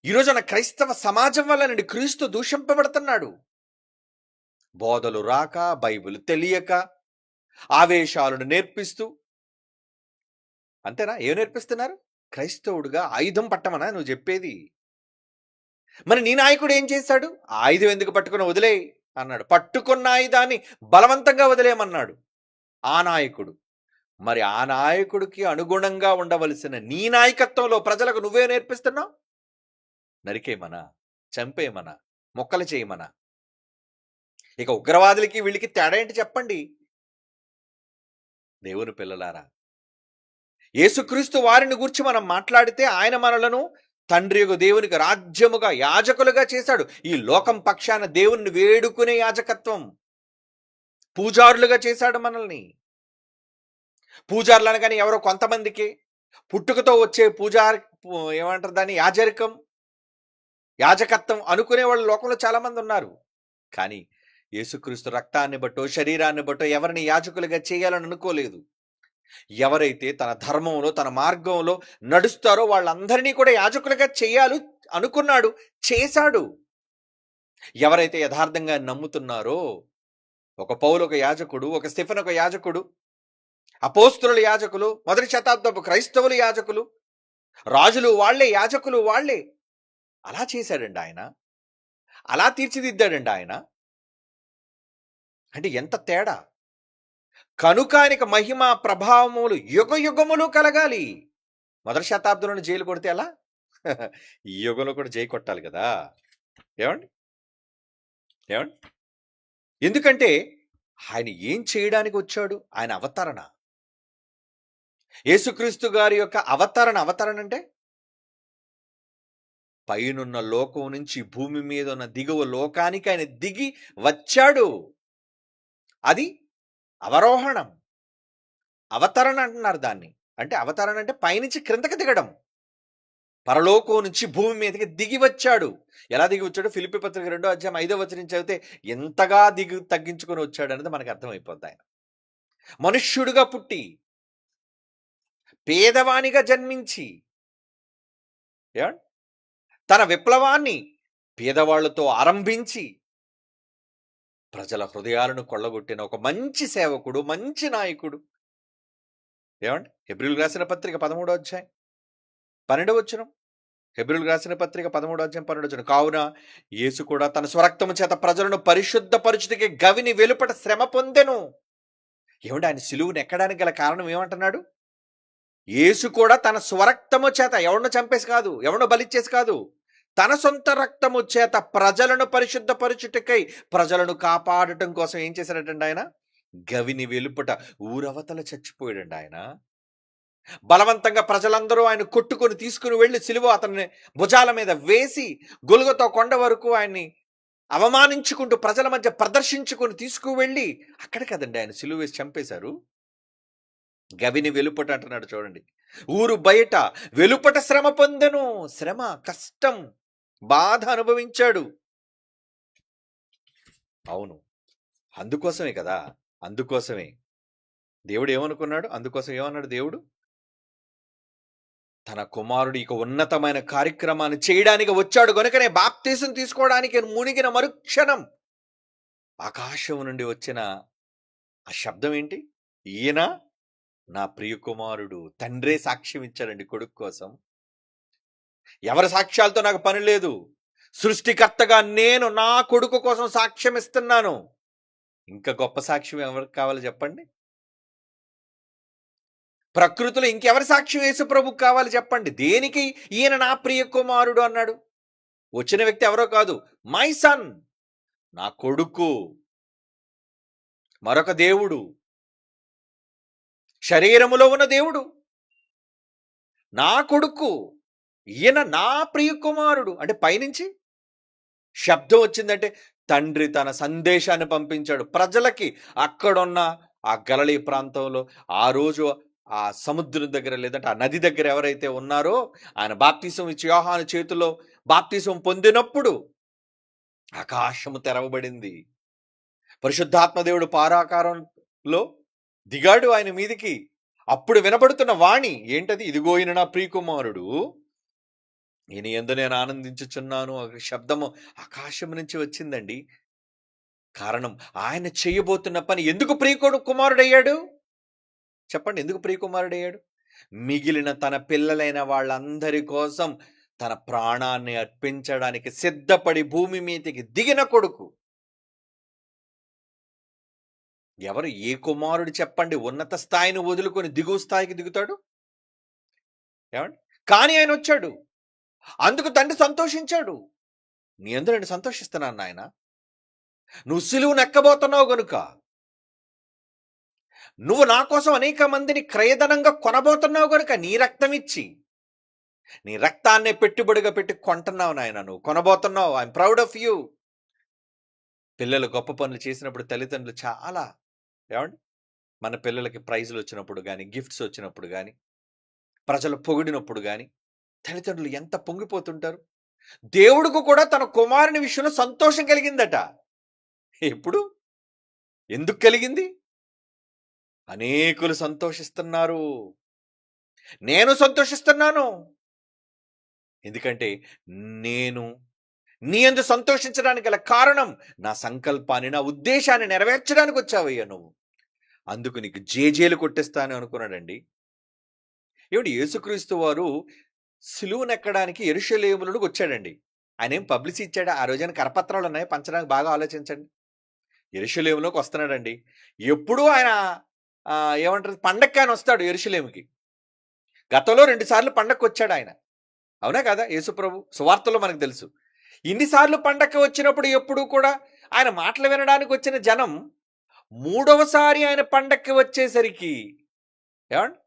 ఈరోజు క్రైస్తవ సమాజం వల్ల నుండి క్రీస్తు దూషింపబడుతున్నాడు. బోధలు రాక, బైబిల్ తెలియక, ఆవేశాలను నేర్పిస్తూ. అంతేనా? ఏం నేర్పిస్తున్నారు? క్రైస్తవుడుగా ఆయుధం పట్టమనా నువ్వు చెప్పేది? మరి నీ నాయకుడు ఏం చేశాడు? ఆయుధం ఎందుకు పట్టుకుని వదిలేయి అన్నాడు. పట్టుకున్న ఆయుధాన్ని బలవంతంగా వదిలేయమన్నాడు ఆ నాయకుడు. మరి ఆ నాయకుడికి అనుగుణంగా ఉండవలసిన నీ నాయకత్వంలో ప్రజలకు నువ్వే నేర్పిస్తున్నావు? నరికేయమనా? చంపేయమనా? మొక్కలు చేయమనా? ఇక ఉగ్రవాదులకి వీళ్ళకి తేడా ఏంటి చెప్పండి? దేవుని పిల్లలారా, యేసుక్రీస్తు వారిని గురించి మనం మాట్లాడితే ఆయన మనలను తండ్రి యొక్క దేవునికి రాజ్యముగా యాజకులుగా చేశాడు. ఈ లోకం పక్షాన దేవుణ్ణి వేడుకునే యాజకత్వం. పూజారులుగా చేశాడు మనల్ని. పూజారులు అనగానే ఎవరో కొంతమందికి పుట్టుకతో వచ్చే ఏమంటారు దాన్ని, యాజకత్వం అనుకునే వాళ్ళు లోకంలో చాలా మంది ఉన్నారు. కానీ యేసుక్రీస్తు రక్తాన్ని బట్టో శరీరాన్ని బట్టో ఎవరిని యాజకులుగా చేయాలని అనుకోలేదు. ఎవరైతే తన ధర్మంలో తన మార్గంలో నడుస్తారో వాళ్ళందరినీ కూడా యాజకులుగా చేయాలి అనుకున్నాడు, చేశాడు. ఎవరైతే యథార్థంగా నమ్ముతున్నారో, ఒక పౌలు ఒక యాజకుడు, ఒక స్టెఫెను ఒక యాజకుడు, అపోస్తలుల యాజకులు, మొదటి శతాబ్దపు క్రైస్తవుల యాజకులు, రాజులు వాళ్లే, యాజకులు వాళ్లే. అలా చేశాడండి ఆయన, అలా తీర్చిదిద్దాడండి ఆయన. అంటే ఎంత తేడా! కనుక ఆయనకు మహిమ ప్రభావములు యుగ యుగములు కలగాలి. మొదటి శతాబ్దంలో జైలు కొడితే ఎలా? ఈ యుగంలో కూడా జై కొట్టాలి కదా. ఏమండి? ఎందుకంటే ఆయన ఏం చేయడానికి వచ్చాడు? ఆయన అవతరణ. యేసుక్రీస్తు గారి యొక్క అవతరణ అంటే పైనున్న లోకం నుంచి భూమి మీద ఉన్న దిగువ లోకానికి ఆయన దిగి వచ్చాడు. అది అవరోహణం. అవతరణ అంటున్నారు దాన్ని. అంటే అవతరణ అంటే పైనుంచి క్రిందకి దిగడం. పరలోకం నుంచి భూమి మీదకి దిగి వచ్చాడు. ఎలా దిగి వచ్చాడు? ఫిలిప్పీ పత్రిక 2వ అధ్యాయం 5వ వచనం చదివితే ఎంతగా తగ్గించుకొని వచ్చాడు అనేది మనకు అర్థమైపోద్ది. ఆయన మనుష్యుడుగా పుట్టి, పేదవానిగా జన్మించి, తన విప్లవాన్ని పేదవాళ్లతో ఆరంభించి ప్రజల హృదయాలను కొల్లగొట్టిన ఒక మంచి సేవకుడు, మంచి నాయకుడు. హెబ్రీయులకు రాసిన పత్రిక 13వ అధ్యాయం 12వ వచనం. హెబ్రీయులకు రాసిన పత్రిక 13వ అధ్యాయం 12వ వచనం. కావున యేసు కూడా తన స్వరక్తము చేత ప్రజలను పరిశుద్ధపరచుటకి గవిని వెలుపట శ్రమ పొందెను. ఆయన సిలువును ఎక్కడానికి గల కారణం ఏమంటున్నాడు? యేసు కూడా తన స్వరక్తము చేత, ఎవరినో చంపేసి కాదు, ఎవరినో బలిచ్చేసి కాదు, తన సొంత రక్తము చేత ప్రజలను పరిశుద్ధపరచుటకై, ప్రజలను కాపాడటం కోసం ఏం చేశాడటండి ఆయన? గవిని వెలుపట ఊరవతల చచ్చిపోయాడండి ఆయన. బలవంతంగా ప్రజలందరూ ఆయన కొట్టుకొని తీసుకుని వెళ్ళి సిలువ అతన్ని భుజాల మీద వేసి గొలుగొతా కొండ వరకు ఆయన్ని అవమానించుకుంటూ ప్రజల మధ్య ప్రదర్శించుకొని తీసుకువెళ్ళి అక్కడ కదండి ఆయన సిలువ వేసి చంపేశారు. గవిని వెలుపట అంటున్నాడు చూడండి. ఊరు బయట వెలుపట శ్రమ పొందెను. శ్రమ, కష్టం, బాధ అనుభవించాడు. అవును, అందుకోసమే కదా. అందుకోసమే దేవుడు ఏమనుకున్నాడు? అందుకోసం ఏమన్నాడు దేవుడు? తన కుమారుడు ఇక ఉన్నతమైన కార్యక్రమాన్ని చేయడానికి వచ్చాడు గనుకనే బాప్తీసం తీసుకోవడానికి మునిగిన మరుక్షణం ఆకాశం నుండి వచ్చిన ఆ శబ్దం ఏంటి? ఈయన నా ప్రియ కుమారుడు. తండ్రే సాక్ష్యం ఇచ్చాడండి కొడుకు కోసం. ఎవరి సాక్ష్యాలతో నాకు పని లేదు. సృష్టికర్తగా నేను నా కొడుకు కోసం సాక్ష్యం ఇస్తున్నాను. ఇంకా గొప్ప సాక్ష్యం ఎవరికి కావాలి చెప్పండి? ప్రకృతిలో ఇంకెవరి సాక్ష్యం యేసు ప్రభువుకి కావాలి చెప్పండి? దేనికి ఈయన నా ప్రియ కుమారుడు అన్నాడు? వచ్చిన వ్యక్తి ఎవరో కాదు, మై సన్, నా కొడుకు. మరొక దేవుడు, శరీరములో ఉన్న దేవుడు, నా కొడుకు, ఈయన నా ప్రియ కుమారుడు. అంటే పైనుంచి శబ్దం వచ్చిందంటే తండ్రి తన సందేశాన్ని పంపించాడు ప్రజలకి. అక్కడున్న ఆ గలిలయ ప్రాంతంలో ఆ రోజు ఆ సముద్రం దగ్గర, లేదంటే ఆ నది దగ్గర ఎవరైతే ఉన్నారో, ఆయన బాప్తిసం ఇచ్చి యోహాను చేతిలో బాప్తిసం పొందినప్పుడు ఆకాశము తెరవబడింది. పరిశుద్ధాత్మ దేవుడు పారాకారంలో దిగాడు ఆయన మీదికి. అప్పుడు వినబడుతున్న వాణి ఏంటది? ఇదిగో ఈయన నా ప్రియకుమారుడు, ఈయన యందు నేను ఆనందించుచున్నాను. ఒక శబ్దము ఆకాశం నుంచి వచ్చిందండి. కారణం, ఆయన చేయబోతున్న పని. ఎందుకు కుమారుడయ్యాడు చెప్పండి? ఎందుకు ప్రియకుమారుడయ్యాడు? మిగిలిన తన పిల్లలైన వాళ్ళందరి కోసం తన ప్రాణాన్ని అర్పించడానికి సిద్ధపడి భూమి మీదకి దిగిన కొడుకు. ఎవరు? ఏ కుమారుడు చెప్పండి ఉన్నత స్థాయిని వదులుకొని దిగువ స్థాయికి దిగుతాడు? ఏమండి? కానీ ఆయన వచ్చాడు. అందుకు తండ్రి సంతోషించాడు. నీ యందు నేను సంతోషిస్తున్నాను నాయన. నువ్వు సిలువను ఎక్కబోతున్నావు గనుక, నువ్వు నా కోసం అనేక మందిని క్రయధనంగా కొనబోతున్నావు గనుక, నీ రక్తం ఇచ్చి, నీ రక్తాన్నే పెట్టుబడిగా పెట్టి కొంటున్నావు నాయన. నువ్వు కొనబోతున్నావు. I'm proud of you. పిల్లలు గొప్ప పనులు చేసినప్పుడు తల్లిదండ్రులు చాలా, ఏమండి, మన పిల్లలకి ప్రైజులు వచ్చినప్పుడు కానీ, గిఫ్ట్స్ వచ్చినప్పుడు కానీ, ప్రజలు పొగిడినప్పుడు కానీ తల్లిదండ్రులు ఎంత పొంగిపోతుంటారు. దేవుడికి కూడా తన కుమారుని విషయంలో సంతోషం కలిగిందట. ఎప్పుడు? ఎందుకు కలిగింది? అనేకులు సంతోషిస్తున్నారు, నేను సంతోషిస్తున్నాను. ఎందుకంటే నేను నీ యందు సంతోషించడానికి గల కారణం, నా సంకల్పాన్ని, నా ఉద్దేశాన్ని నెరవేర్చడానికి వచ్చావయ్యా నువ్వు. అందుకు నీకు జేజేలు కొట్టిస్తాను అనుకున్నాడండి. ఏమిటి? యేసుక్రీస్తు వారు సిలువనెక్కడానికి యెరూషలేములోకి వచ్చాడండి. ఆయన ఏం పబ్లిసిటీ ఇచ్చాడా? ఆ రోజైన కరపత్రాలు ఉన్నాయి పంచడానికి. బాగా ఆలోచించండి. యెరూషలేములోకి వస్తున్నాడండి. ఎప్పుడూ ఆయన ఏమంటారు, పండక్కి ఆయన వస్తాడు యెరూషలేముకి. గతంలో 2 సార్లు పండక్కి వచ్చాడు ఆయన. అవునా కదా? యేసుప్రభు సువార్తలో మనకు తెలుసు. ఇన్నిసార్లు పండక్కి వచ్చినప్పుడు ఎప్పుడు కూడా ఆయన మాటలు వినడానికి వచ్చిన జనం 3వసారి ఆయన పండక్కి వచ్చేసరికి, ఏమండి,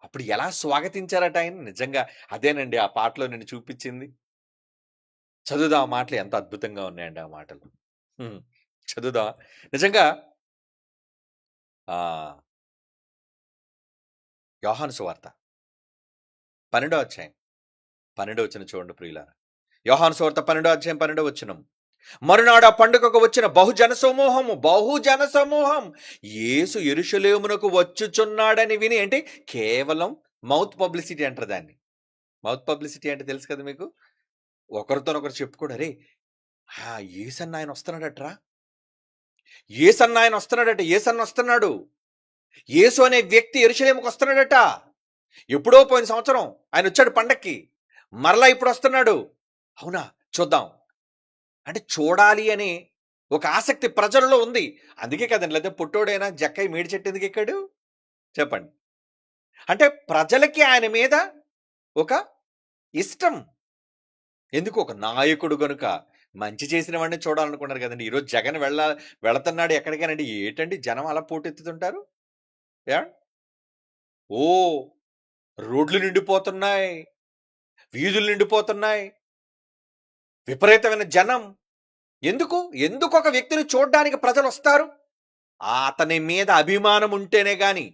అప్పుడు ఎలా స్వాగతించారట ఆయన. నిజంగా అదేనండి ఆ పాటలో నేను చూపించింది. చదువుదా ఆ మాటలు ఎంత అద్భుతంగా ఉన్నాయండి ఆ మాటలు. చదువుదా నిజంగా. యోహాను సువార్త 12వ అధ్యాయం 12వ వచనం చూడండి ప్రియులారా. యోహాను సువార్త 12వ అధ్యాయం 12వ వచనం. మరునాడు ఆ పండుగకు వచ్చిన బహుజన సమూహం యేసు యెరూషలేమునకు వచ్చుచున్నాడని విని, అంటే కేవలం మౌత్ పబ్లిసిటీ అంటారు దాన్ని. మౌత్ పబ్లిసిటీ అంటే తెలుసు కదా మీకు. ఒకరితోనొకరు చెప్పుకోడు, అరే యేసన్న ఆయన వస్తున్నాడట్రా, యేసన్న ఆయన వస్తున్నాడట, యేసన్న వస్తున్నాడు, యేసు అనే వ్యక్తి యెరూషలేముకు వస్తున్నాడట. ఎప్పుడో పోయిన సంవత్సరం ఆయన వచ్చాడు పండక్కి, మరలా ఇప్పుడు వస్తున్నాడు. అవునా, చూద్దాం అంటే చూడాలి అనే ఒక ఆసక్తి ప్రజలలో ఉంది. అందుకే కదండి, లేదా పుట్టోడైనా జక్కయ్య మేడి చెట్టు ఎందుకు ఎక్కాడు చెప్పండి? అంటే ప్రజలకి ఆయన మీద ఒక ఇష్టం. ఎందుకు? ఒక నాయకుడు గనుక. మంచి చేసిన వాడిని చూడాలనుకున్నారు కదండి. ఈరోజు జగన్ వెళుతున్నాడు ఎక్కడికైనండి, ఏంటండి జనం అలా పోటెత్తుతుంటారు? ఓ రోడ్లు నిండిపోతున్నాయి, వీధులు నిండిపోతున్నాయి, విపరీతమైన జనం. ఎందుకు? ఒక వ్యక్తిని చూడడానికి ప్రజలు వస్తారు? అతని మీద అభిమానం ఉంటేనే గాని.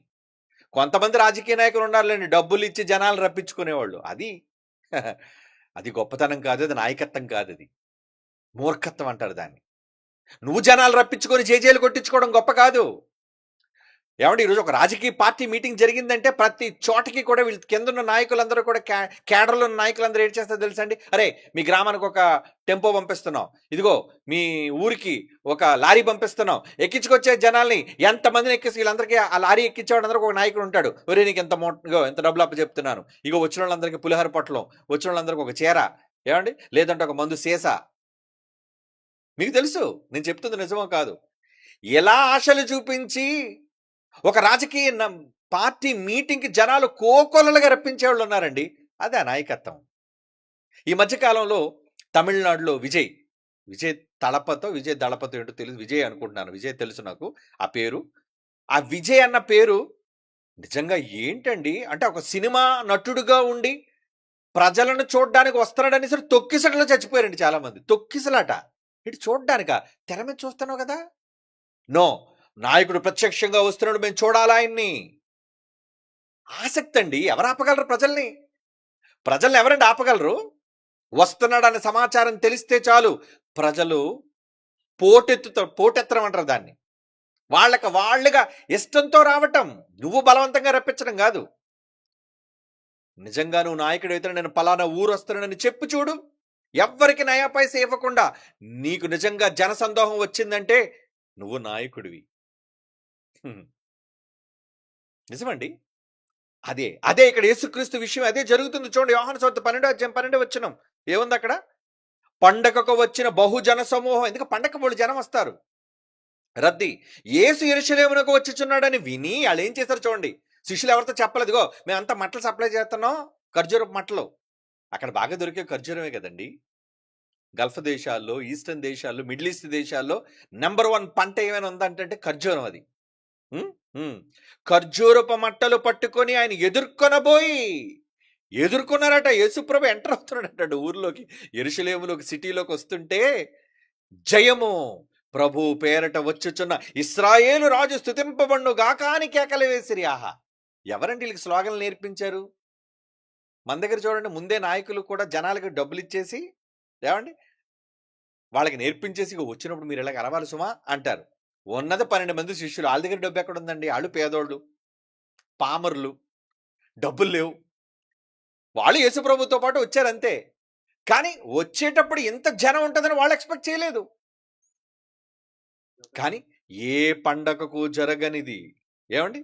కొంతమంది రాజకీయ నాయకులు ఉండాలండి, డబ్బులు ఇచ్చి జనాలు రప్పించుకునేవాళ్ళు. అది గొప్పతనం కాదు, అది నాయకత్వం కాదు, అది మూర్ఖత్వం అంటారు దాన్ని. నువ్వు జనాలు రప్పించుకొని జేజేలు కొట్టించుకోవడం గొప్ప కాదు. ఏమంటే ఈరోజు ఒక రాజకీయ పార్టీ మీటింగ్ జరిగిందంటే ప్రతి చోటకి కూడా వీళ్ళు కింద ఉన్న నాయకులందరూ కూడా, కేడర్లో ఉన్న నాయకులందరూ ఏం చేస్తారో తెలుసండి? అరే మీ గ్రామానికి ఒక టెంపో పంపిస్తున్నాం, ఇదిగో మీ ఊరికి ఒక లారీ పంపిస్తున్నాం, ఎక్కించుకొచ్చే జనాల్ని ఎంతమందిని ఎక్కిసి వీళ్ళందరికీ ఆ లారీ ఎక్కించేవాడు అందరికీ ఒక నాయకుడు ఉంటాడు. ఒరే నీకు ఎంత డబ్బులు అప్ప చెప్తున్నాను, ఇగో వచ్చిన వాళ్ళందరికీ పులిహోర పొట్టలం, వచ్చిన వాళ్ళందరికీ ఒక చీర, ఏమండి, లేదంటే ఒక మందు సీసా, మీకు తెలుసు నేను చెప్తుంది నిజమో కాదు. ఎలా ఆశలు చూపించి ఒక రాజకీయ పార్టీ మీటింగ్‌కి జనాలు కోకొల్లలుగా రప్పించేవాళ్ళు ఉన్నారండి. అదే నాయకత్వం. ఈ మధ్య కాలంలో తమిళనాడులో విజయ్ విజయ్ దళపతో ఏంటో తెలీదు. విజయ్ అనుకుంటున్నాను. విజయ్ తెలుసు నాకు ఆ పేరు. ఆ విజయ్ అన్న పేరు నిజంగా ఏంటండి, అంటే ఒక సినిమా నటుడుగా ఉండి ప్రజలను చూడ్డానికి వస్తున్నాడనేసరికి తొక్కిసలాటలో చచ్చిపోయారండి చాలామంది. తొక్కిసలాట. ఇటు చూడ్డానికా? తెర మీద చూస్తున్నావు కదా! నో. నాయకుడు ప్రత్యక్షంగా వస్తున్నాడు, మేము చూడాలా ఆయన్ని. ఆసక్తండి. ఎవరు ఆపగలరు ప్రజల్ని? ప్రజల్ని ఎవరండి ఆపగలరు? వస్తున్నాడన్న సమాచారం తెలిస్తే చాలు ప్రజలు పోటెత్తడం అంటారు దాన్ని. వాళ్ళకి వాళ్ళుగా ఇష్టంతో రావటం, నువ్వు బలవంతంగా రప్పించడం కాదు. నిజంగా నువ్వు నాయకుడు అయితే నేను పలానా ఊరు వస్తున్నానని చెప్పు చూడు. ఎవ్వరికి నయా పైసా ఇవ్వకుండా నీకు నిజంగా జనసందోహం వచ్చిందంటే నువ్వు నాయకుడివి. నిజమండి. అదే ఇక్కడ యేసుక్రీస్తు విషయం అదే జరుగుతుంది చూడండి. యోహాను సువార్త 12 వచనం ఏముంది అక్కడ? పండగకు వచ్చిన బహుజన సమూహం, ఎందుకు పండగ వాళ్ళు జనం వస్తారు రద్దీ. యేసు యెరూషలేమునకు వచ్చుచున్నాడని విని వాళ్ళు ఏం చేశారు చూడండి. శిష్యులు ఎవరితో చెప్పలేదు, ఇదిగో మేమంతా మట్టలు సప్లై చేస్తున్నాం, ఖర్జూరపు మట్టలు. అక్కడ బాగా దొరికే ఖర్జూరమే కదండి. గల్ఫ్ దేశాల్లో, ఈస్టర్న్ దేశాల్లో, మిడిల్ ఈస్ట్ దేశాల్లో నెంబర్ 1 పంట ఏమైనా ఉందంటే ఖర్జూరం. అది ఖర్జూరపు మట్టలు పట్టుకొని ఆయన ఎదుర్కొన్నారట. యేసుప్రభు ఎంటర్ అవుతున్నాడట ఊర్లోకి, యెరూషలేములోకి, సిటీలోకి వస్తుంటే జయము ప్రభు పేరట వచ్చుచున్న ఇశ్రాయేలు రాజు స్తుతింపబడును గాక అని కేకలు వేసిరి. ఆహా, ఎవరండి వీళ్ళకి స్లోగన్లు నేర్పించారు? మన దగ్గర చూడండి, ముందే నాయకులు కూడా జనాలకి డబ్బులు ఇచ్చేసి ఏమండి వాళ్ళకి నేర్పించేసి వచ్చినప్పుడు మీరు ఇలాగ అరవాలి సుమా అంటారు. ఉన్నది 12 మంది శిష్యులు. వాళ్ళ దగ్గర డబ్బు ఎక్కడ ఉందండి? వాళ్ళు పేదోళ్ళు, పామరులు, డబ్బులు లేవు. వాళ్ళు యేసుప్రభుతో పాటు వచ్చారంతే. కానీ వచ్చేటప్పుడు ఇంత జనం ఉంటుందని వాళ్ళు ఎక్స్పెక్ట్ చేయలేదు. కానీ ఏ పండగకు జరగనిది, ఏమండి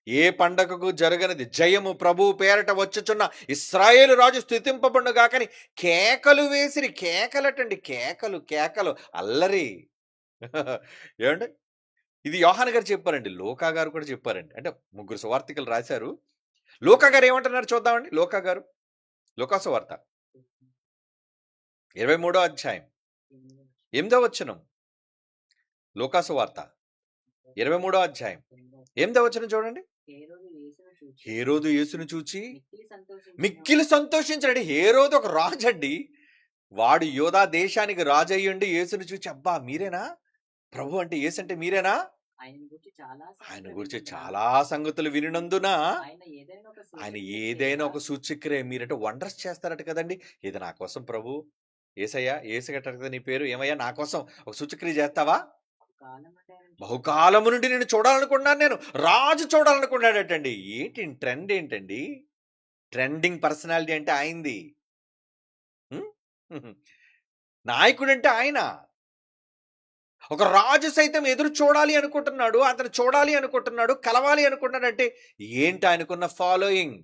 ఏ పండగకు జరగనిది జయము ప్రభు పేరట వచ్చుచున్న ఇశ్రాయేలు రాజు స్తుతింపబడును గాకని కేకలు వేసిరి. కేకలటండి, కేకలు అల్లరి. ఏమండి ఇది యోహాను గారు చెప్పారండి, లూకా గారు కూడా చెప్పారండి. అంటే ముగ్గురు సువార్తికులు రాశారు. లూకా గారు ఏమంటున్నారు చూద్దామండి. లూకా గారు లూకా సువార్త 23వ అధ్యాయం 8వ వచనం. లూకా సువార్త 23వ అధ్యాయం 8వ వచనం చూడండి. హేరోదు యేసును చూచి మిక్కిలి సంతోషించాడు. హేరోదు ఒక రాజు అండి. వాడు యోధా దేశానికి రాజు అయ్యుండి యేసును చూచి, అబ్బా మీరేనా ప్రభు అంటే, యేసు అంటే మీరేనా? ఆయన గురించి చాలా సంగతులు వినినందున ఆయన ఏదైనా ఒక సూచక్రియ, మీరంటే వండర్స్ చేస్తారట కదండి. ఇది నా కోసం ప్రభు, ఏసయ్యా, ఏసుగట్ట కదా నీ పేరు, ఏమయ్యా నా కోసం ఒక సూచక్రియ చేస్తావా? బహుకాలము నుండి నేను చూడాలనుకున్నాను, నేను రాజు చూడాలనుకున్నాడటండి. ట్రెండ్ ఏంటండి? ట్రెండింగ్ పర్సనాలిటీ అంటే ఆయనది. నాయకుడు అంటే ఆయన. ఒక రాజు సైతం ఎదురు చూడాలి అనుకుంటున్నాడు, అతను చూడాలి అనుకుంటున్నాడు, కలవాలి అనుకుంటున్నాడు. అంటే ఏంటి ఆయనకున్న ఫాలోయింగ్?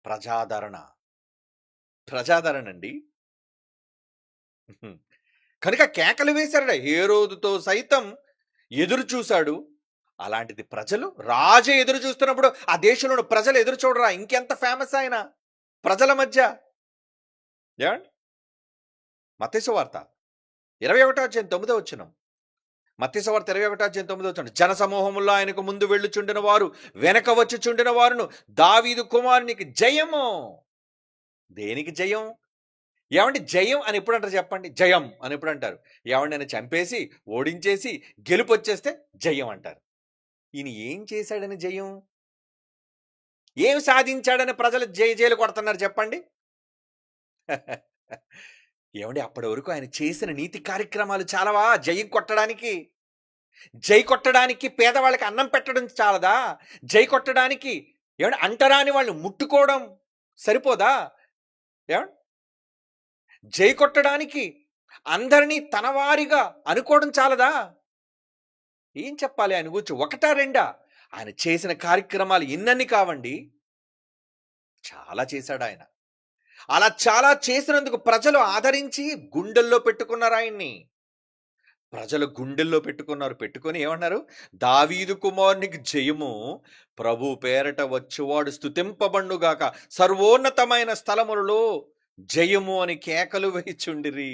ప్రజాదరణ అండి. కనుక కేకలు వేశారట. హేరోదుతో సైతం ఎదురు చూశాడు. అలాంటిది ప్రజలు, రాజు ఎదురు చూస్తున్నప్పుడు ఆ దేశంలో ప్రజలు ఎదురు చూడరా? ఇంకెంత ఫేమస్ ఆయన ప్రజల మధ్య. ఏమండి మత్తయి సువార్త 21వ అధ్యాయం 9వ వచనం. మత్తయి సువార్త 21వ అధ్యాయం 9వ వచనం. జన సమూహములో ఆయనకు ముందు వెళ్ళుచుండిన వారు వెనక వచ్చుచుండిన వారును దావీదు కుమారునికి జయము. దేనికి జయం? ఏమంటే జయం అని ఎప్పుడు అంటారు చెప్పండి? జయం అని ఎప్పుడు అంటారు? ఏమంటే చంపేసి ఓడించేసి గెలుపు వచ్చేస్తే జయం అంటారు. ఈయన ఏం చేశాడని జయం? ఏం సాధించాడని ప్రజలు జైలు కొడుతున్నారు చెప్పండి? ఏమండి అప్పటి వరకు ఆయన చేసిన నీతి కార్యక్రమాలు చాలవా జై కొట్టడానికి? పేదవాళ్ళకి అన్నం పెట్టడం చాలదా? జై కొట్టడానికి ఏమంటే అంటరాని వాళ్ళు ముట్టుకోవడం సరిపోదా? ఏమండి జై కొట్టడానికి అందరినీ తనవారిగా అనుకోవడం చాలదా? ఏం చెప్పాలి ఆయన గురించి? ఒకటా రెండా? ఆయన చేసిన కార్యక్రమాలు ఎన్నన్ని కావండి, చాలా చేశాడు ఆయన. అలా చాలా చేసినందుకు ప్రజలు ఆదరించి గుండెల్లో పెట్టుకున్నారు ఆయన్ని. ప్రజలు గుండెల్లో పెట్టుకున్నారు. పెట్టుకొని ఏమన్నారు? దావీదు కుమారునికి జయము, ప్రభు పేరట వచ్చువాడు స్తుతింపబడునుగాక, సర్వోన్నతమైన స్థలములలో జయము అని కేకలు వేయుచుండిరి.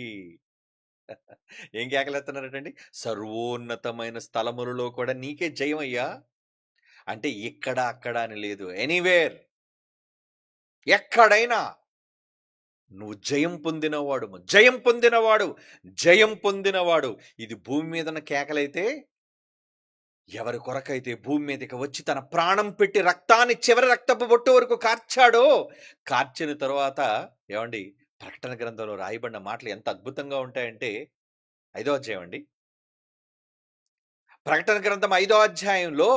ఏం కేకలేస్తున్నారటండి? సర్వోన్నతమైన స్థలములలో కూడా నీకే జయమయ్యా. అంటే ఇక్కడ, అక్కడ అని లేదు. ఎనీవేర్, ఎక్కడైనా నువ్వు జయం పొందినవాడు, జయం పొందినవాడు, జయం పొందినవాడు. ఇది భూమి మీదన కేకలైతే, ఎవరి కొరకైతే భూమి మీదకి వచ్చి తన ప్రాణం పెట్టి రక్తాన్ని చివరి రక్తపు బొట్టు వరకు కార్చాడో, కార్చిన తరువాత ఏమండి, ప్రకటన గ్రంథంలో రాయబడిన మాటలు ఎంత అద్భుతంగా ఉంటాయంటే, 5వ అధ్యాయం అండి. ప్రకటన గ్రంథం 5వ అధ్యాయంలో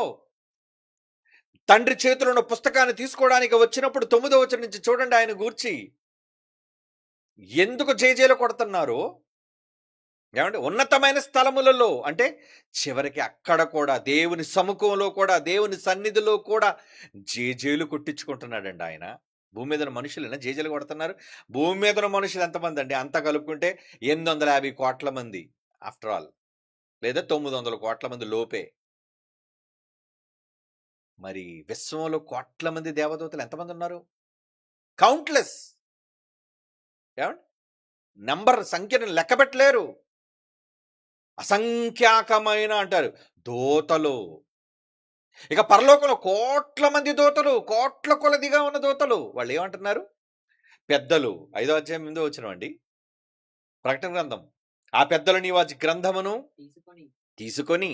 తండ్రి చేతిలో ఉన్న పుస్తకాన్ని తీసుకోవడానికి వచ్చినప్పుడు 9వ వచనం నుంచి చూడండి, ఆయన గూర్చి ఎందుకు జేజేలు కొడుతున్నారు? ఏమంటే ఉన్నతమైన స్థలములలో, అంటే చివరికి అక్కడ కూడా దేవుని సముఖంలో కూడా, దేవుని సన్నిధిలో కూడా జేజేలు కొట్టించుకుంటున్నాడండి ఆయన. భూమి మీద మనుషులైనా జేజేలు కొడుతున్నారు. భూమి మీద మనుషులు ఎంతమంది అండి? అంతా కలుపుకుంటే 850 కోట్ల మంది ఆఫ్టర్ ఆల్, లేదా 900 కోట్ల మంది లోపే. మరి విశ్వంలో కోట్ల మంది దేవదూతలు ఎంతమంది ఉన్నారు? కౌంట్లెస్. ఏమండి, నంబర్, సంఖ్యను లెక్కబెట్టలేరు. అసంఖ్యాకమైన అంటారు దూతలు. ఇక పరలోకంలో కోట్ల మంది దూతలు, కోట్ల కొలదిగా ఉన్న దూతలు. వాళ్ళు ఏమంటున్నారు? పెద్దలు. 5వ అధ్యాయం 8వ వచనం అండి, ప్రకటన గ్రంథం. ఆ పెద్దలు నీవు ఆ గ్రంథమును తీసుకొని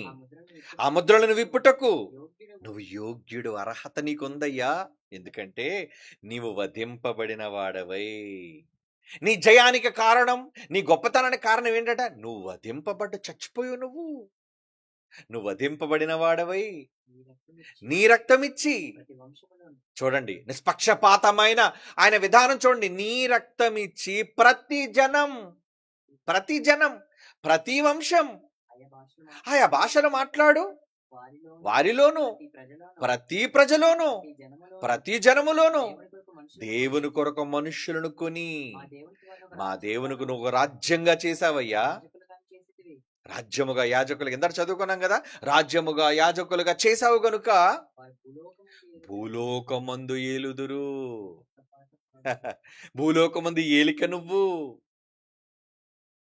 ఆ ముద్రలను విప్పుటకు నువ్వు యోగ్యుడు, అర్హత నీకుందయ్యా. ఎందుకంటే నీవు వధింపబడిన వాడవై. నీ జయానికి కారణం, నీ గొప్పతనానికి కారణం ఏంటట? నువ్వు వధింపబడ్డ, చచ్చిపోయావు. నువ్వు వధింపబడిన వాడవై నీ రక్తమిచ్చి. చూడండి, నిష్పక్షపాతమైన ఆయన విధానం చూడండి. నీ రక్తమిచ్చి ప్రతి జనం, ప్రతి వంశం, ఆయా భాషలు మాట్లాడు వారిలోను, ప్రతి ప్రజలోను, ప్రతి జనములోను దేవుని కొరకు మనుష్యులను కొని మా దేవునికి నువ్వు రాజ్యంగా చేశావయ్యా. రాజ్యముగా యాజకులుగా, ఎందరు చదువుకున్నాం కదా, రాజ్యముగా యాజకులుగా చేశావు గనుక భూలోకమందు ఏలుదురు. భూలోకమందు ఏలిక నువ్వు.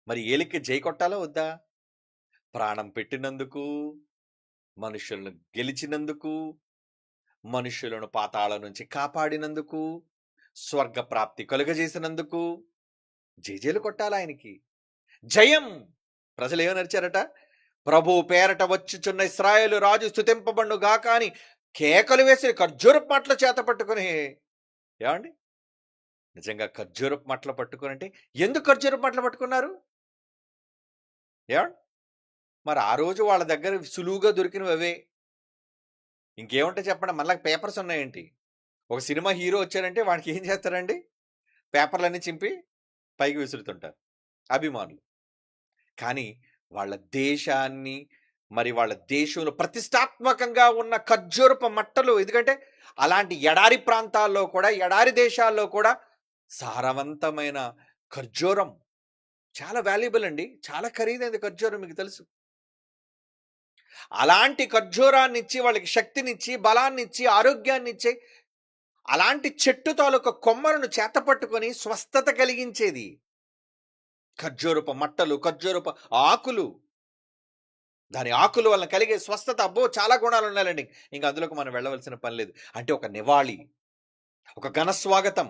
మరి ఏలిక జై కొట్టాలా వద్దా? ప్రాణం పెట్టినందుకు, మనుషులను గెలిచినందుకు, మనుషులను పాతాళ నుంచి కాపాడినందుకు, స్వర్గ ప్రాప్తి కలుగజేసినందుకు జేజేలు కొట్టాలి ఆయనకి. జయం. ప్రజలు ఏమని నడిచారట? ప్రభు పేరట వచ్చుచున్న ఇశ్రాయేలు రాజు స్తుతింపబడును గాక అని కేకలు వేసి ఖర్జూరపు మట్ల చేత పట్టుకుని. ఏమండి, నిజంగా ఖర్జూరపు మట్ల పట్టుకుని అంటే ఎందుకు ఖర్జూరపు మట్ల పట్టుకున్నారు? ఏమండి, మరి ఆ రోజు వాళ్ళ దగ్గర సులువుగా దొరికినవి అవే. ఇంకేముంటే చెప్పండి, మళ్ళీ పేపర్స్ ఉన్నాయేంటి? ఒక సినిమా హీరో వచ్చారంటే వాడికి ఏం చేస్తారండి? పేపర్లన్నీ చింపి పైకి విసురుతుంటారు అభిమానులు. కానీ వాళ్ళ దేశాన్ని, మరి వాళ్ళ దేశంలో ప్రతిష్టాత్మకంగా ఉన్న ఖర్జూరపు మట్టలు, ఎందుకంటే అలాంటి ఎడారి ప్రాంతాల్లో కూడా, ఎడారి దేశాల్లో కూడా సారవంతమైన ఖర్జూరం చాలా వాల్యుబుల్ అండి. చాలా ఖరీదైనది ఖర్జూరం, మీకు తెలుసు. అలాంటి ఖర్జూరాన్ని ఇచ్చి, వాళ్ళకి శక్తినిచ్చి, బలాన్నిచ్చి, ఆరోగ్యాన్నిచ్చి, అలాంటి చెట్టు తాలూకా కొమ్మలను చేతపట్టుకొని స్వస్థత కలిగించేది ఖర్జూరపు మట్టలు, ఖర్జూరపు ఆకులు. దాని ఆకుల వలన కలిగే స్వస్థత, అబ్బో చాలా గుణాలు ఉండాలండి. ఇంకా అందులోకి మనం వెళ్ళవలసిన పని లేదు. అంటే ఒక నివాళి, ఒక ఘన స్వాగతం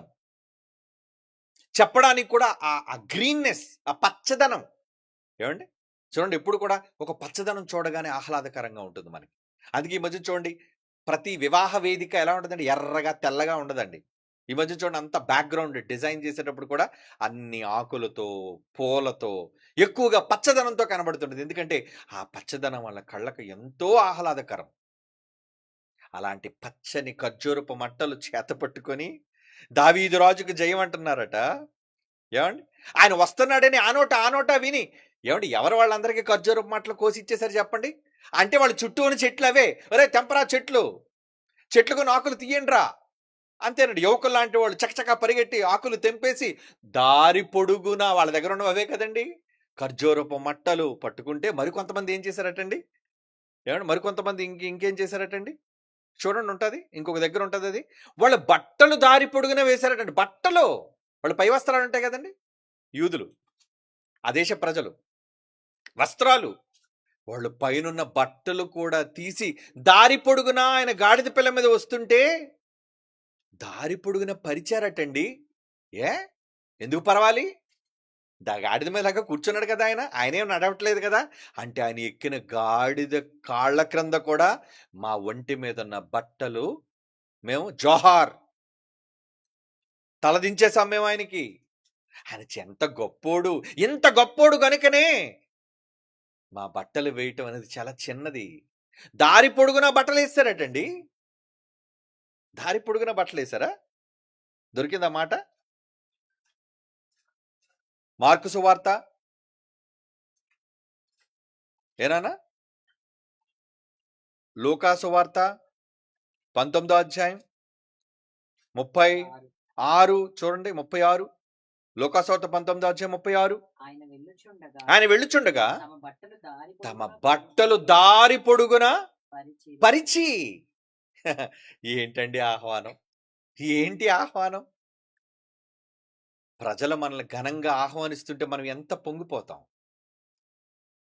చెప్పడానికి కూడా ఆ గ్రీన్నెస్, ఆ పచ్చదనం. ఏమండి, చూడండి, ఎప్పుడు కూడా ఒక పచ్చదనం చూడగానే ఆహ్లాదకరంగా ఉంటుంది మనకి. అందుకే ఈ మధ్య చూడండి, ప్రతి వివాహ వేదిక ఎలా ఉంటుందండి? ఎర్రగా తెల్లగా ఉండదండి. ఈ మధ్య చూడండి, అంత బ్యాక్గ్రౌండ్ డిజైన్ చేసేటప్పుడు కూడా అన్ని ఆకులతో, పూలతో, ఎక్కువగా పచ్చదనంతో కనబడుతుంటుంది. ఎందుకంటే ఆ పచ్చదనం వాళ్ళ కళ్ళకు ఎంతో ఆహ్లాదకరం. అలాంటి పచ్చని ఖర్జూరపు మట్టలు చేత పట్టుకొని దావీదు రాజుకు జయం అంటున్నారట. ఏమండి, ఆయన వస్తున్నాడని ఆ నోట విని, ఏమండి, ఎవరు వాళ్ళందరికీ ఖర్జూరపు మట్టలు కోసి ఇచ్చేసారు చెప్పండి? అంటే వాళ్ళ చుట్టూ ఉన్న చెట్లు అవే. ఒరే తెంపరా చెట్లకు ఆకులు తీయండిరా అంతేనండి. యువకులు లాంటి వాళ్ళు చకచకా పరిగెట్టి ఆకులు తెంపేసి దారి పొడుగునా, వాళ్ళ దగ్గర ఉన్నవి అవే కదండి, ఖర్జూరపు మట్టలు పట్టుకుంటే మరికొంతమంది ఏం చేశారటండి? ఏవండి మరికొంతమంది ఇంకేం చేశారటండి? చూడండి ఉంటది. ఇంకొక దగ్గర ఉంటదది. వాళ్ళ బట్టలు దారి పొడుగున వేశారటండి. బట్టలు. వాళ్ళ పై వస్త్రాలుంటాయి గదండీ! యూదులు. ఆ దేశ ప్రజలు. వస్త్రాలు. వాళ్ళు పైనున్న బట్టలు కూడా తీసి దారి పొడుగునా ఆయన గాడిద పిల్ల మీద వస్తుంటే దారి పొడుగున పరిచారటండి. ఏ? ఎందుకు పరవాలి? గాడిద మీదగా కూర్చున్నాడు కదా ఆయన. ఆయనేం నడవట్లేదు కదా! అంటే ఆయన ఎక్కిన గాడిద కాళ్ళ క్రింద కూడా మా ఒంటి మీదున్న బట్టలు మేము జోహార్ తలదించేసాం మేము ఆయనకి. ఆయన ఎంత గొప్పోడు. ఇంత గొప్పోడు గనుకనే మా బట్టలు వేయటం అనేది చాలా చిన్నది. దారి పొడుగునా బట్టలేసారటండి. దారి పొడుగునా బట్టలేసారా? దొరికిందా మాట? మార్కు సువార్త ఏనానా? లూకా సువార్త 19వ అధ్యాయం 36 చూడండి 36. లూకా సువార్త 19వ అధ్యాయం 36. ఆయన వెళ్ళుచుండగా తమ బట్టలు దారి పొడుగున పరిచి ఏంటండి ఆహ్వానం? ఏంటి ఆహ్వానం? ప్రజలు మనల్ని ఘనంగా ఆహ్వానిస్తుంటే మనం ఎంత పొంగిపోతాం.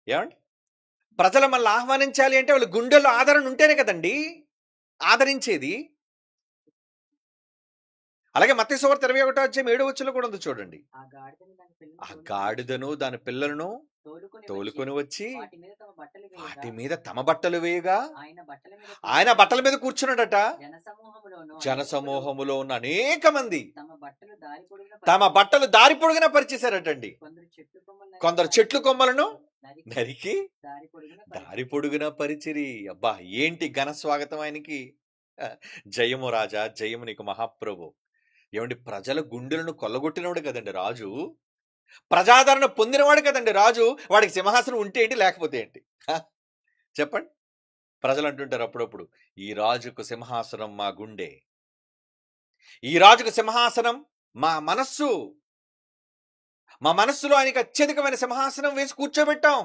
ఏమండి? ప్రజలు మనల్ని ఆహ్వానించాలి అంటే వాళ్ళ గుండెల్లో ఆదరణ ఉంటేనే కదండి ఆదరించేది. అలాగే మత్తయి సువార్త 21వ అధ్యాయం 7వ వచనంలో కూడా ఉంది చూడండి. ఆ గాడిదను దాని పిల్లలను తోలుకొని వచ్చి వాటి మీద తమ బట్టలు వేయగా ఆయన బట్టల మీద కూర్చున్నాడట. జనసమూహములో ఉన్న అనేక మంది తమ బట్టలు దారి పొడుగునా పరిచేశారటండి. కొందరు చెట్లు కొమ్మలను నరికి దారి పొడుగునా పరిచిరి. అబ్బా ఏంటి ఘన స్వాగతం ఆయనకి. జయము రాజా, జయము నీకు మహాప్రభు. ఏమండి ప్రజల గుండెలను కొల్లగొట్టినవాడు కదండి రాజు. ప్రజాదరణ పొందినవాడు కదండి రాజు. వాడికి సింహాసనం ఉంటే ఏంటి లేకపోతే ఏంటి? చెప్పండి. ప్రజలు అంటుంటారు అప్పుడప్పుడు, ఈ రాజుకు సింహాసనం మా గుండె, ఈ రాజుకు సింహాసనం మా మనస్సు, మా మనస్సులో ఆయనకి అత్యధికమైన సింహాసనం వేసి కూర్చోబెట్టాం.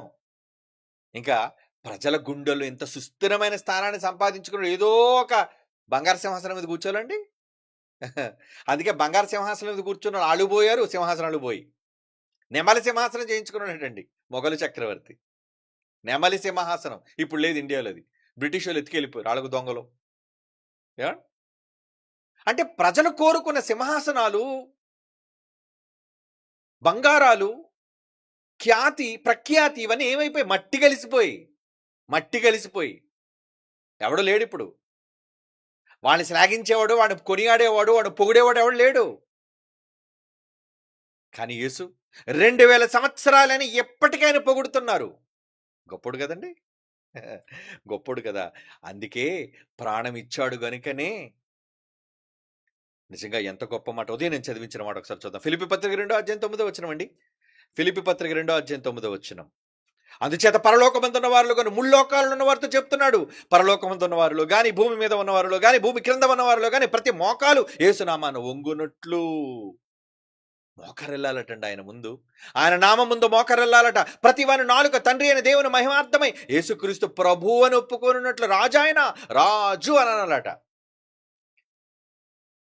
ఇంకా ప్రజల గుండెలు ఇంత సుస్థిరమైన స్థానాన్ని సంపాదించుకుని ఏదో ఒక బంగారు సింహాసనం మీద కూర్చోలండి. అందుకే బంగారు సింహాసనం మీద కూర్చున్న వాళ్ళు పోయారు, సింహాసనాలు పోయి. నెమలి సింహాసనం చేయించుకున్నాడండి మొఘలు చక్రవర్తి. నెమలి సింహాసనం ఇప్పుడు లేదు ఇండియాలో. అది బ్రిటిష్ వాళ్ళు ఎత్తుకెళ్ళిపోయారు, వాళ్ళకు దొంగలు. అంటే ప్రజలు కోరుకున్న సింహాసనాలు, బంగారాలు, ఖ్యాతి, ప్రఖ్యాతి ఇవన్నీ ఏమైపోయి మట్టి కలిసిపోయి ఎవడు లేడు ఇప్పుడు. వాడిని శ్లాఘించేవాడు, వాడిని కొనియాడేవాడు, వాడు పొగిడేవాడు ఎవడు లేడు. కానీ యేసు 2000 సంవత్సరాలని ఎప్పటికైనా పొగుడుతున్నారు. గొప్పడు కదండి. గొప్పడు కదా. అందుకే ప్రాణం ఇచ్చాడు గనుకనే. నిజంగా ఎంత గొప్ప మాట. ఉదయం నేను చదివించిన మాట ఒకసారి చూద్దాం. ఫిలిప్పీ పత్రిక 2వ అధ్యాయం 9వ వచనం అండి. ఫిలిప్పీ పత్రిక 2వ అధ్యాయం 9వ వచనం. అందుచేత పరలోకమందున్న వారిలో కానీ ముల్లోకాలలో ఉన్న వారితో చెప్తున్నాడు. పరలోకమందున్న వారిలో కానీ, భూమి మీద ఉన్న వారిలో కానీ, భూమి క్రింద ఉన్న వారిలో కానీ ప్రతి మోకాలు యేసునామాను వంగునట్లు మోకరెళ్ళాలటండి. ఆయన ముందు, ఆయన నామం ముందు మోకరెళ్ళాలట. ప్రతి వాని నాలుక తండ్రి అయిన దేవుని మహిమార్థమై యేసుక్రీస్తు ప్రభు అని ఒప్పుకోనున్నట్లు రాజాయన రాజు అని అనాలట.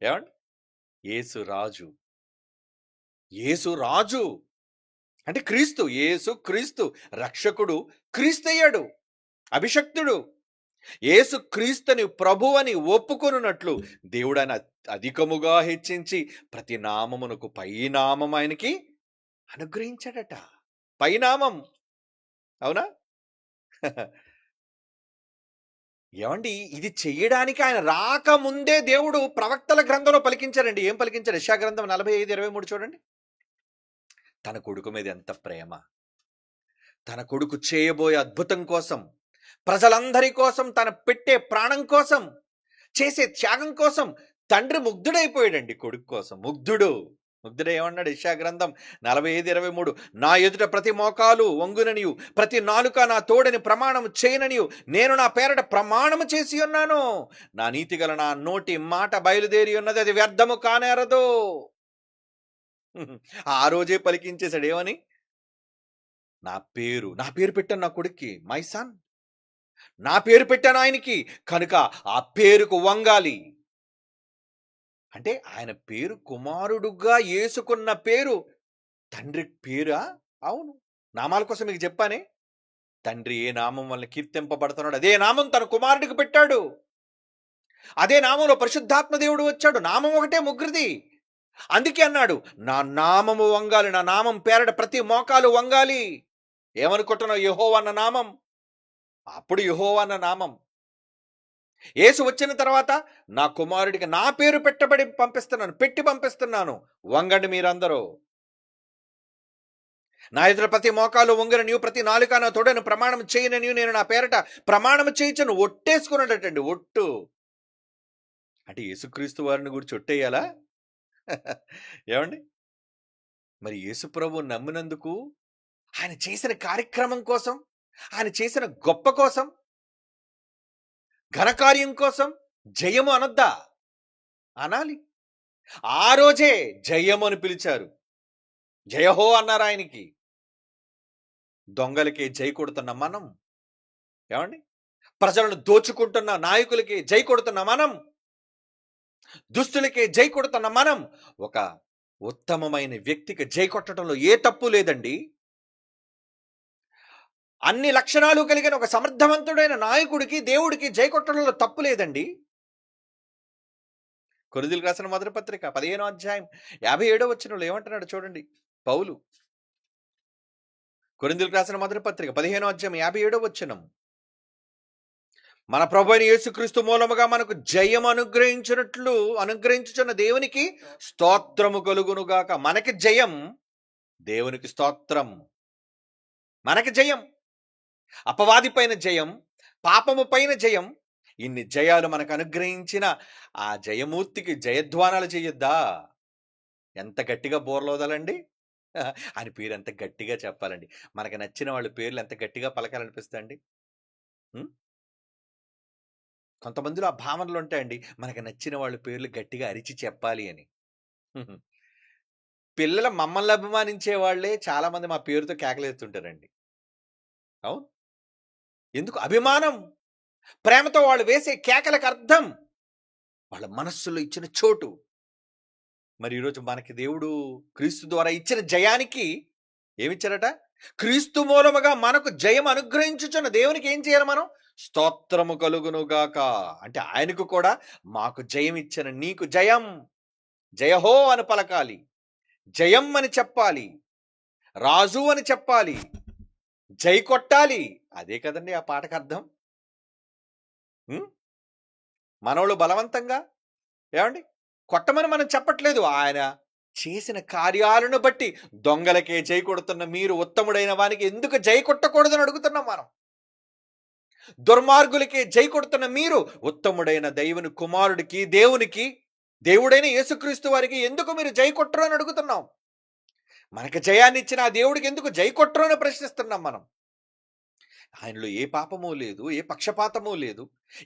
ఏమండి? యేసు రాజు, యేసు రాజు అంటే క్రీస్తు. యేసు క్రీస్తు రక్షకుడు, క్రీస్తు అయ్యాడు, అభిషక్తుడు. యేసు క్రీస్తుని ప్రభు అని ఒప్పుకొనున్నట్లు దేవుడు ఆయన అధికముగా హెచ్చించి ప్రతి నామమునకు పైనామం ఆయనకి అనుగ్రహించాడట. పైనామం. అవునా? ఏమండి ఇది చెయ్యడానికి ఆయన రాకముందే దేవుడు ప్రవక్తల గ్రంథంలో పలికించారండి. ఏం పలికించారు? యెషయా గ్రంథం 45:23 చూడండి. తన కొడుకు మీద ఎంత ప్రేమ, తన కొడుకు చేయబోయే అద్భుతం కోసం, ప్రజలందరి కోసం, తన పెట్టే ప్రాణం కోసం, చేసే త్యాగం కోసం తండ్రి ముగ్ధుడైపోయాడండి కొడుకు కోసం. ముగ్ధుడే ఏమన్నాడు? యెషయా గ్రంథం 45:23 నా ఎదుట ప్రతి మోకాలు వంగుననియు ప్రతి నాలుక నా తోడని ప్రమాణం చేయననియు నేను నా పేరట ప్రమాణము చేసి ఉన్నాను. నా నీతి గల నా నోటి మాట బయలుదేరి ఉన్నది, అది వ్యర్థము కానేరదు. ఆ రోజే పలికించేశాడు. ఏమని? నా పేరు పెట్టాను నా కొడుక్కి, మై సన్. నా పేరు పెట్టాను ఆయనకి, కనుక ఆ పేరుకు వంగాలి. అంటే ఆయన పేరు కుమారుడుగా యేసుకున్న పేరు తండ్రి పేరా? అవును. నామాల కోసం మీకు చెప్పానే. తండ్రి ఏ నామం వల్ల కీర్తింపబడుతున్నాడు అదే నామం తన కుమారుడికి పెట్టాడు. అదే నామంలో పరిశుద్ధాత్మ దేవుడు వచ్చాడు. నామం ఒకటే ముగ్గురిది. అందుకే అన్నాడు, నా నామము వంగాలి, నా నామం పేరట ప్రతి మోకాలు వంగాలి. ఏమనుకుంటున్నావు? యెహోవా అన్న నామం. అప్పుడు యెహోవా అన్న నామం. యేసు వచ్చిన తర్వాత నా కుమారుడికి నా పేరు పెట్టి పంపిస్తున్నాను. వంగండి మీరందరూ. నా ఎదుట ప్రతి మోకాలు వంగన నీవు, ప్రతి నాలుక నా తోడను ప్రమాణం చేయనని నేను నా పేరట ప్రమాణం చేయించను. ఒట్టేసుకున్నాడటండి, ఒట్టు. అంటే యేసుక్రీస్తు వారిని గురించి ఒట్టేయాలా? ఏమండి? మరి యేసు ప్రభు నమ్మినందుకు, ఆయన చేసిన కార్యక్రమం కోసం, ఆయన చేసిన గొప్ప కోసం, ఘనకార్యం కోసం జయము అనొద్దా? అనాలి. ఆ రోజే జయము అని పిలిచారు. జయహో అన్నారు ఆయనకి. దొంగలకి జై కొడుతున్న మనం, ఏమండి, ప్రజలను దోచుకుంటున్న నాయకులకి జై కొడుతున్న మనం, దుస్తులకి జై కొడుతున్న మనం, ఒక ఉత్తమమైన వ్యక్తికి జై కొట్టడంలో ఏ తప్పు లేదండి. అన్ని లక్షణాలు కలిగిన ఒక సమర్థవంతుడైన నాయకుడికి, దేవుడికి జై కొట్టడంలో తప్పు లేదండి. కొరింథీయులకు రాసిన మొదటి పత్రిక 15వ అధ్యాయం 57వ వచనంలో ఏమంటున్నాడు చూడండి పౌలు. కొరింథీయులకు రాసిన మొదటి పత్రిక 15వ అధ్యాయం 57వ వచనం. మన ప్రభువైన యేసుక్రీస్తు మూలముగా మనకు జయం అనుగ్రహించుచున్న దేవునికి స్తోత్రము కలుగునుగాక. మనకి జయం, దేవునికి స్తోత్రం. మనకి జయం, అపవాది పైన జయం, పాపము పైన జయం. ఇన్ని జయాలు మనకు అనుగ్రహించిన ఆ జయమూర్తికి జయధ్వానాలు చేయొద్దా? ఎంత గట్టిగా బోర్లోదాలండి. ఆయన పేరు ఎంత గట్టిగా చెప్పాలండి. మనకు నచ్చిన వాళ్ళ పేర్లు ఎంత గట్టిగా పలకాలనిపిస్తాయండి. కొంతమందిలో ఆ భావనలు ఉంటాయండి, మనకు నచ్చిన వాళ్ళ పేర్లు గట్టిగా అరిచి చెప్పాలి అని. పిల్లలు మమ్మల్ని అభిమానించే వాళ్ళే చాలా మంది మా పేరుతో కేకలేస్తుంటారండి. అవును. ఎందుకు? అభిమానం, ప్రేమతో వాళ్ళు వేసే కేకలకు అర్థం వాళ్ళ మనస్సులో ఇచ్చిన చోటు. మరి ఈరోజు మనకి దేవుడు క్రీస్తు ద్వారా ఇచ్చిన జయానికి ఏమిచ్చారట? క్రీస్తు మూలముగా మనకు జయం అనుగ్రహించుచున్న దేవునికి ఏం చేయాలి మనం? స్తోత్రము కలుగునుగాక. అంటే ఆయనకు కూడా మాకు జయం ఇచ్చిన నీకు జయం, జయహో అని పలకాలి, జయం అని చెప్పాలి, రాజు అని చెప్పాలి, జై కొట్టాలి. అదే కదండి ఆ పాటకు అర్థం. మనోళ్ళు బలవంతంగా, ఏమండి, కొట్టమని మనం చెప్పట్లేదు. ఆయన చేసిన కార్యాలను బట్టి దొంగలకే జై కొడుతున్న మీరు ఉత్తముడైన వానికి ఎందుకు జై కొట్టకూడదని అడుగుతున్నాం మనం. దుర్మార్గులకే జై కొడుతున్న మీరు ఉత్తముడైన దైవుని కుమారుడికి, దేవునికి, దేవుడైన యేసుక్రీస్తు వారికి ఎందుకు మీరు జై కొట్టరు అని అడుగుతున్నాం. మనకు జయాన్ని ఇచ్చిన ఆ దేవుడికి ఎందుకు జై కొట్టరు అని ప్రశ్నిస్తున్నాం మనం. ఆయనలో ఏ పాపము లేదు, ఏ పక్షపాతము లేదు,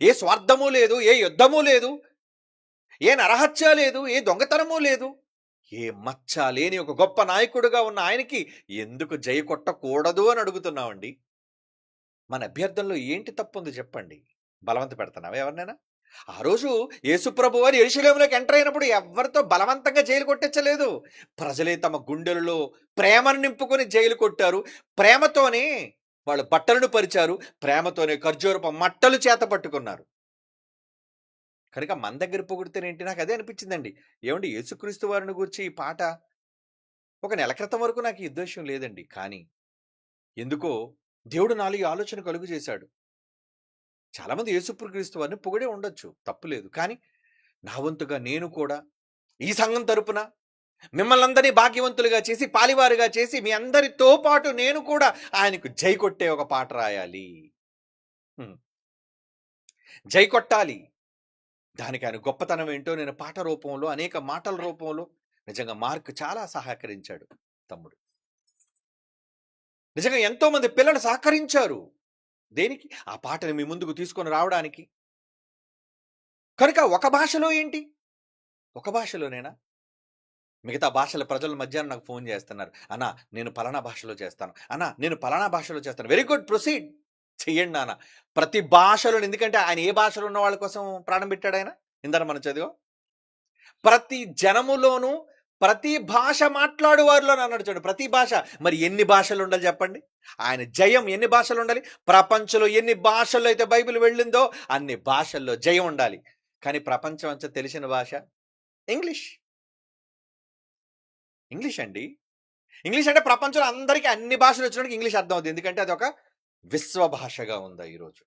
ఏ స్వార్థము లేదు, ఏ యుద్ధము లేదు, ఏ నరహత్య లేదు, ఏ దొంగతనము లేదు, ఏ మచ్చ లేని ఒక గొప్ప నాయకుడుగా ఉన్న ఆయనకి ఎందుకు జై కొట్టకూడదు అని అడుగుతున్నామండి. మన అభ్యర్థనలో ఏంటి తప్పు ఉంది చెప్పండి? బలవంత పెడుతున్నావా ఎవరినైనా? ఆ రోజు యేసుప్రభు వారు యెరూషలేములోకి ఎంటర్ అయినప్పుడు ఎవరితో బలవంతంగా జైలు కొట్టించలేదు. ప్రజలే తమ గుండెలలో ప్రేమను నింపుకొని జైలు కొట్టారు. ప్రేమతోనే వాళ్ళు బట్టలను పరిచారు. ప్రేమతోనే ఖర్జూరపు మట్టలు చేత పట్టుకున్నారు. కనుక మన దగ్గర పొగిడితేనేంటి? నాకు అదే అనిపించిందండి. ఏమండి, యేసుక్రీస్తు వారిని గురించి ఈ పాట ఒక నెల క్రితం వరకు నాకు ఈ ఉద్దేశం లేదండి. కానీ ఎందుకో దేవుడు నాలో ఈ ఆలోచన కలుగు చేశాడు. చాలామంది యేసుక్రీస్తు వారిని పొగిడే ఉండొచ్చు, తప్పులేదు. కానీ నా వంతుగా నేను కూడా ఈ సంఘం తరపున మిమ్మల్ని అందరినీ భాగ్యవంతులుగా చేసి, పాలివారుగా చేసి, మీ అందరితో పాటు నేను కూడా ఆయనకు జై కొట్టే ఒక పాట రాయాలి. జై కొట్టాలి. దానికి ఆయన గొప్పతనం ఏంటో నేను పాట రూపంలో, అనేక మాటల రూపంలో నిజంగా మార్క్ చాలా సహకరించాడు తమ్ముడు. నిజంగా ఎంతో మంది పిల్లలు సహకరించారు. దేనికి? ఆ పాటని మీ ముందుకు తీసుకొని రావడానికి. కనుక ఒక భాషలో ఏంటి? ఒక భాషలోనేనా? మిగతా భాషల ప్రజల మధ్యాహ్నం నాకు ఫోన్ చేస్తున్నారు. అన్నా నేను పలానా భాషలో చేస్తాను. అన్నా నేను పలానా భాషలో చేస్తాను. Very good proceed. చెయ్యండి నాన్న. ప్రతి భాషలోను ఎందుకంటే ఆయన ఏ భాషలో ఉన్న వాళ్ళ కోసం ప్రాణం పెట్టాడాయన? ఇందాక మనం చదివాం. ప్రతి జనములోను ప్రతి భాష మాట్లాడు వారిలో అన్నాడు చూడండి. ప్రతి భాష. మరి ఎన్ని భాషలు ఉండాలి చెప్పండి? ఆయన జయం ఎన్ని భాషలు ఉండాలి? ప్రపంచంలో ఎన్ని భాషల్లో అయితే బైబిల్ వెళ్ళిందో అన్ని భాషల్లో జయం ఉండాలి. కానీ ప్రపంచం అంతా తెలిసిన భాష ఇంగ్లీష్. ఇంగ్లీష్ అండి. ఇంగ్లీష్ అంటే ప్రపంచంలో అందరికీ అన్ని భాషలు వచ్చినోడికి ఇంగ్లీష్ అర్థం అవుతుంది. ఎందుకంటే అదొక విశ్వ భాషగా ఉంది ఈరోజు.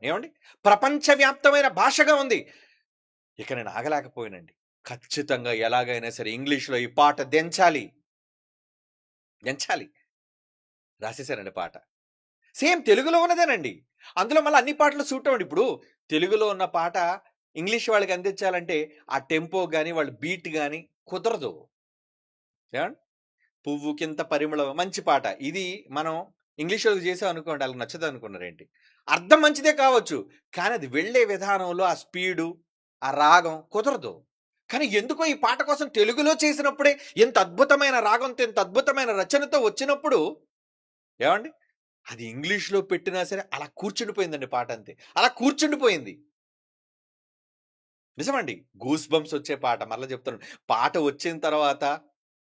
ఏమండి? ప్రపంచవ్యాప్తమైన భాషగా ఉంది. ఇక నేను ఆగలేకపోయానండి. ఖచ్చితంగా ఎలాగైనా సరే ఇంగ్లీష్‌లో ఈ పాట దించాలి. దించాలి. రాసేసానండి పాట. సేమ్ తెలుగులో ఉన్నదేనండి. అందులో మళ్ళీ అన్ని పాటలు సూట్ అవ్వండి. ఇప్పుడు తెలుగులో ఉన్న పాట ఇంగ్లీష్ వాళ్ళకి అందించాలంటే ఆ టెంపో గాని, వాళ్ళ బీట్ గాని కుదరదు. ఏవండి? పువ్వుకింత పరిమళం మంచి పాట. ఇది మనం ఇంగ్లీష్‌లోకి చేసాం అనుకోండి ఆళ్ళకి నచ్చదనుకున్నారేంటి? అర్థం మంచిదే కావచ్చు. కానీ అది వెళ్ళే విధానంలో ఆ స్పీడు, ఆ రాగం కుదరదు. కానీ ఎందుకో ఈ పాట కోసం తెలుగులో చేసినప్పుడే ఇంత అద్భుతమైన రాగంతో, ఇంత అద్భుతమైన రచనతో వచ్చినప్పుడు ఏవండి? అది ఇంగ్లీష్‌లో పెట్టినా సరే అలా కూర్చుండిపోయిందండి పాట అంతే. అలా కూర్చుండిపోయింది. నిజమండి. గూస్ బంప్స్ వచ్చే పాట. మరలా చెప్తున్నాను. పాట వచ్చిన తర్వాత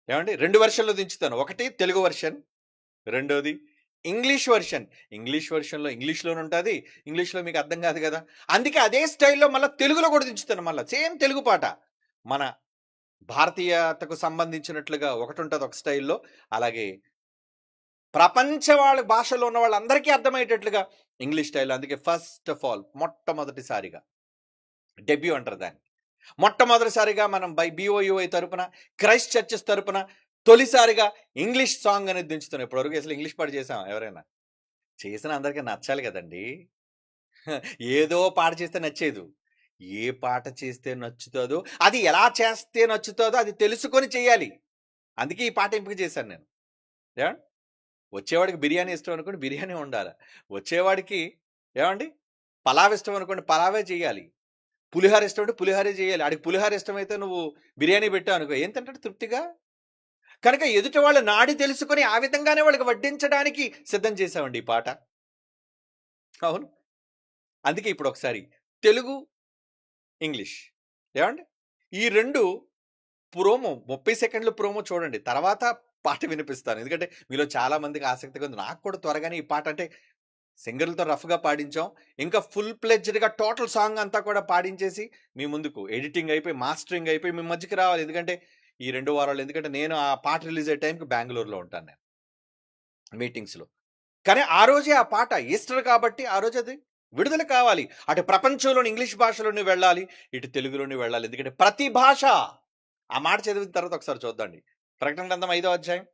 ఏవండి 2 వెర్షన్‌లో దించుతాను. ఒకటి తెలుగు వెర్షన్, రెండోది ఇంగ్లీష్ వెర్షన్. ఇంగ్లీష్ వెర్షన్‌లో ఇంగ్లీష్‌లోనే ఉంటది. ఇంగ్లీష్‌లో మీకు అర్థం కాదు కదా! అందుకే అదే స్టైల్‌లో మళ్ళా తెలుగులో కూడా దించుతాను మళ్ళా. సేమ్ తెలుగు పాట. మన భారతీయతకు సంబంధించినట్లుగా ఒకటుంటది ఒక స్టైల్‌లో. అలాగే ప్రపంచ వాళ్ళ భాషలో ఉన్న వాళ్ళందరికీ అర్థమయ్యేటట్లుగా ఇంగ్లీష్ స్టైల్‌లో. అందుకే ఫస్ట్ ఆఫ్ ఆల్ మొట్టమొదటిసారిగా డెబ్యూ అంటారు దాన్ని. మొట్టమొదటిసారిగా మనం బీఓయూఐ తరపున, క్రైస్ట్ చర్చెస్ తరపున తొలిసారిగా ఇంగ్లీష్ సాంగ్ అనేది దించుతున్నాం. ఇప్పటివరకు అసలు ఇంగ్లీష్ పాట చేసామా ఎవరైనా? చేసిన అందరికీ నచ్చాలి కదండీ! ఏదో పాట చేస్తే నచ్చేదు. ఏ పాట చేస్తే నచ్చుతాదో, అది ఎలా చేస్తే నచ్చుతాదో అది తెలుసుకొని చేయాలి. అందుకే ఈ పాట ఎంపిక చేశాను నేను. ఏవండి? వచ్చేవాడికి బిర్యానీ ఇష్టం అనుకోండి బిర్యానీ ఉండాల. వచ్చేవాడికి ఏవండి? పలావ్ ఇష్టం అనుకోండి పలావే చేయాలి. పులిహోర ఇష్టం అంటే పులిహోరే చేయాలి. ఆడికి పులిహోర ఇష్టమైతే నువ్వు బిర్యానీ పెట్టావు అనుకో ఏం తింటాడు తృప్తిగా? కనుక ఎదుటి వాళ్ళ నాడి తెలుసుకొని ఆ విధంగానే వాళ్ళకి వడ్డించడానికి సిద్ధం చేశామండి ఈ పాట. అవును. అందుకే ఇప్పుడు ఒకసారి తెలుగు, ఇంగ్లీష్ ఏవండి? ఈ 2 ప్రోమో 30 సెకండ్ల ప్రోమో చూడండి. తర్వాత పాట వినిపిస్తాను. ఎందుకంటే మీలో చాలా మందికి ఆసక్తిగా ఉంది. నాకు కూడా త్వరగానే ఈ పాట అంటే సింగర్‌లతో రఫ్‌గా పాడించాం. ఇంకా ఫుల్ ప్లెడ్జ్డ్‌గా టోటల్ సాంగ్ అంతా కూడా పాడించేసి మీ ముందుకు ఎడిటింగ్ అయిపోయి, మాస్టరింగ్ అయిపోయి మీ మధ్యకి రావాలి. ఎందుకంటే ఈ 2 వారాలు ఎందుకంటే నేను ఆ పాట రిలీజ్ అయ్యే టైంకి బెంగుళూరులో ఉంటాను నేను. మీటింగ్స్‌లో. కానీ ఆ రోజే ఆ పాట ఈస్టర్ కాబట్టి ఆ రోజు అది విడుదల కావాలి. అటు ప్రపంచంలోని ఇంగ్లీష్ భాషలోని వెళ్ళాలి. ఇటు తెలుగులోని వెళ్ళాలి. ఎందుకంటే ప్రతి భాష ఆ మాట చదివిన తర్వాత ఒకసారి చూద్దాండి. ప్రకటన గ్రంథం 5వ అధ్యాయం.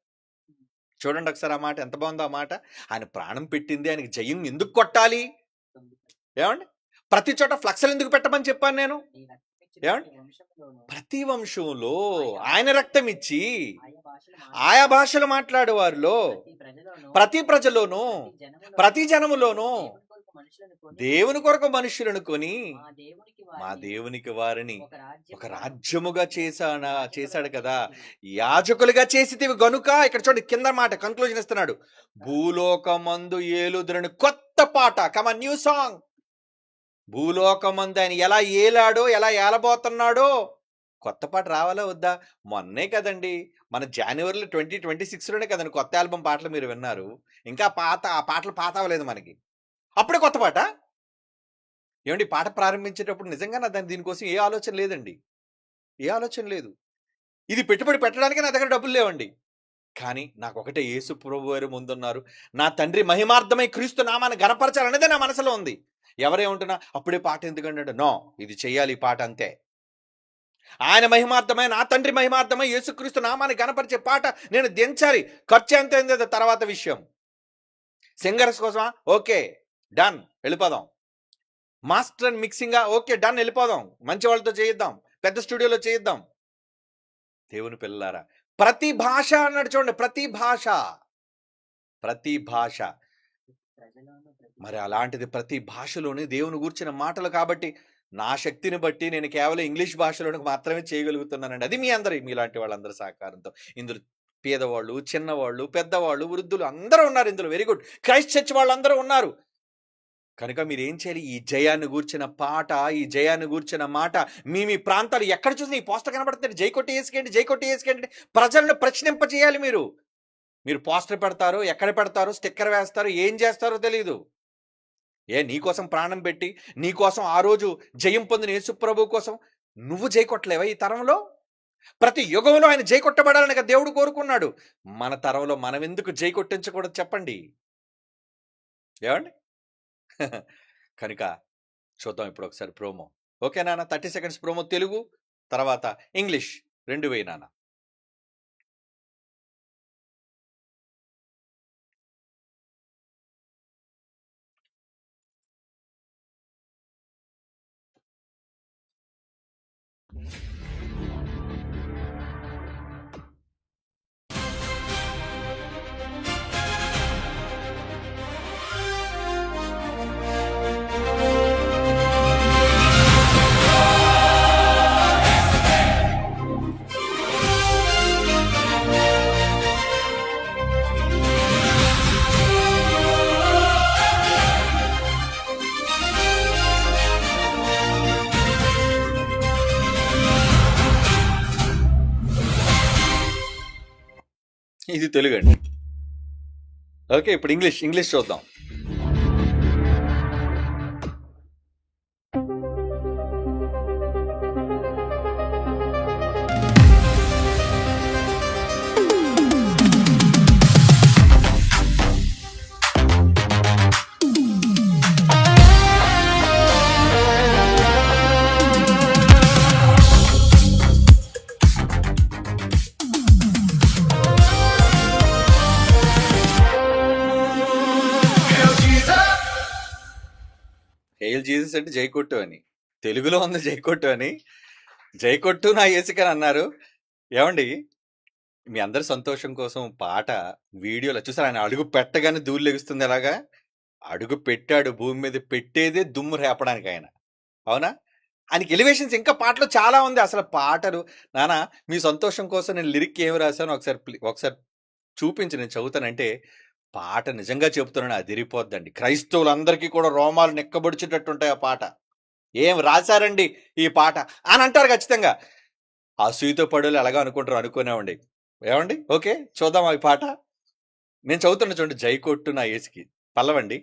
చూడండి ఒకసారి ఆ మాట ఎంత బాగుందో ఆ మాట. ఆయన ప్రాణం పెట్టింది ఆయనకి జయం ఎందుకు కొట్టాలి? ఏవండి? ప్రతి చోట ఫ్లెక్స్‌లు ఎందుకు పెట్టమని చెప్పాను నేను? ఏవండి? ప్రతి వంశంలో ఆయన రక్తం ఇచ్చి ఆయా భాషలు మాట్లాడే వారిలో ప్రతి ప్రజలోను ప్రతి జనములోను దేవుని కొరకు మనుషులను కొని మా దేవునికి వారిని ఒక రాజ్యముగా చేశాడు కదా! యాజకులుగా చేసితివి గనుక ఇక్కడ చూడండి కింద మాట కన్క్లూజన్ ఇస్తున్నాడు. భూలోకమందు ఏలుదురని కొత్త పాట. Come on new song. భూలోకమందు ఆయన ఎలా ఏలాడో, ఎలా ఏలబోతున్నాడో కొత్త పాట రావాలా వద్దా? మొన్నే కదండీ! మన జాన్యువరిలో 2026లోనే కదండీ కొత్త ఆల్బమ్ పాటలు మీరు విన్నారు. ఇంకా ఆ పాటలు పాత అవ్వలేదు మనకి. అప్పుడే కొత్త పాట? ఏవండీ పాట ప్రారంభించేటప్పుడు నిజంగా నా దీనికోసం ఏ ఆలోచన లేదండి. ఏ ఆలోచన లేదు. ఇది పెట్టుబడి పెట్టడానికే నా దగ్గర డబ్బులు లేవండి. కానీ నాకొకటే యేసు ప్రభువారు ముందున్నారు. నా తండ్రి మహిమార్థమై క్రీస్తు నామాన్ని ఘనపరచాలనేదే నా మనసులో ఉంది. ఎవరేమంటున్నా అప్పుడే పాట ఎందుకన్నాడు? నో, ఇది చెయ్యాలి ఈ పాట అంతే. ఆయన మహిమార్థమై నా తండ్రి మహిమార్థమై యేసుక్రీస్తు నామాన్ని ఘనపరిచే పాట నేను దించాలి. ఖర్చు ఎంత అయిందో తర్వాత విషయం. సింగర్స్ కోసమా? ఓకే, డన్, వెళ్ళిపోదాం. మాస్టర్ అండ్ మిక్సింగా? ఓకే, డన్, వెళ్ళిపోదాం. మంచి వాళ్ళతో చేయిద్దాం, పెద్ద స్టూడియోలో చేయిద్దాం. దేవుని పిల్లలారా, ప్రతి భాష అన్నాడు చూడండి. ప్రతి భాష, ప్రతి భాష. మరి అలాంటిది ప్రతి భాషలోని దేవుని గూర్చిన మాటలు కాబట్టి నా శక్తిని బట్టి నేను కేవలం ఇంగ్లీష్ భాషలోనికి మాత్రమే చేయగలుగుతున్నానండి. అది మీ అందరి మీలాంటి వాళ్ళందరి సహకారంతో. ఇందులో పేదవాళ్ళు, చిన్నవాళ్ళు, పెద్దవాళ్ళు, వృద్ధులు అందరూ ఉన్నారు ఇందులో. Very good. క్రైస్ట్ చర్చ్ వాళ్ళందరూ ఉన్నారు. కనుక మీరేం చేయాలి? ఈ జయాన్ని గూర్చిన పాట, ఈ జయాన్ని గూర్చిన మాట మీ ప్రాంతాలు ఎక్కడ చూసినా ఈ పోస్టర్ కనబడుతుంది. జై కొట్టి ఏసుకేయండి, జై కొట్టి ఏసుకేయండి. ప్రజలను ప్రశ్నింపజేయాలి మీరు. మీరు పోస్టర్ పెడతారు, ఎక్కడ పెడతారు, స్టిక్కర్ వేస్తారు, ఏం చేస్తారో తెలీదు. నీకోసం ప్రాణం పెట్టి, నీకోసం ఆ రోజు జయం పొందిన యేసుప్రభు కోసం నువ్వు జై కొట్టలేవా ఈ తరంలో? ప్రతి యుగంలో ఆయన జై కొట్టబడాలని దేవుడు కోరుకున్నాడు. మన తరంలో మనం ఎందుకు జై కొట్టించకూడదు చెప్పండి? ఏమండి? కనుక చూద్దాం ఇప్పుడు ఒకసారి ప్రోమో. ఓకే నాన్న, 30 సెకండ్స్ ప్రోమో తెలుగు, తర్వాత ఇంగ్లీష్ 2 వేయి నాన్న. ఇది తెలుగు అండి. ఓకే, ఇప్పుడు ఇంగ్లీష్ చూద్దాం. హెయిల్ జీసస్ అంటే జైకొట్టు అని తెలుగులో ఉంది. జైకొట్టు అని, జైకొట్టు నా యేసుకని అన్నారు. ఏమండి, మీ అందరి సంతోషం కోసం పాట వీడియోలో చూసారు. ఆయన అడుగు పెట్టగానే ధూళి లెగుస్తుంది. ఎలాగా అడుగు పెట్టాడు భూమి మీద, పెట్టేదే దుమ్ము రేపడానికి ఆయన. అవునా? ఆయనకి ఎలివేషన్స్ ఇంకా పాటలో చాలా ఉంది. అసలు పాటలు నానా మీ సంతోషం కోసం నేను లిరిక్ ఏమి రాశాను ఒకసారి చూపించి నేను చదువుతానంటే, పాట నిజంగా చెబుతున్నాను అదిరిపోద్దండి. క్రైస్తవులందరికీ కూడా రోమాలు నెక్కబడిచేటట్టు ఉంటాయి ఆ పాట. ఏం రాశారండి ఈ పాట అని అంటారు ఖచ్చితంగా. అసూయతో పడులు ఎలాగో అనుకునేవండి. ఏమండి? ఓకే, చూద్దాం ఈ పాట. నేను చదువుతున్నా చూడండి. జై కొట్టు నా యేసుకి. పల్లవండి.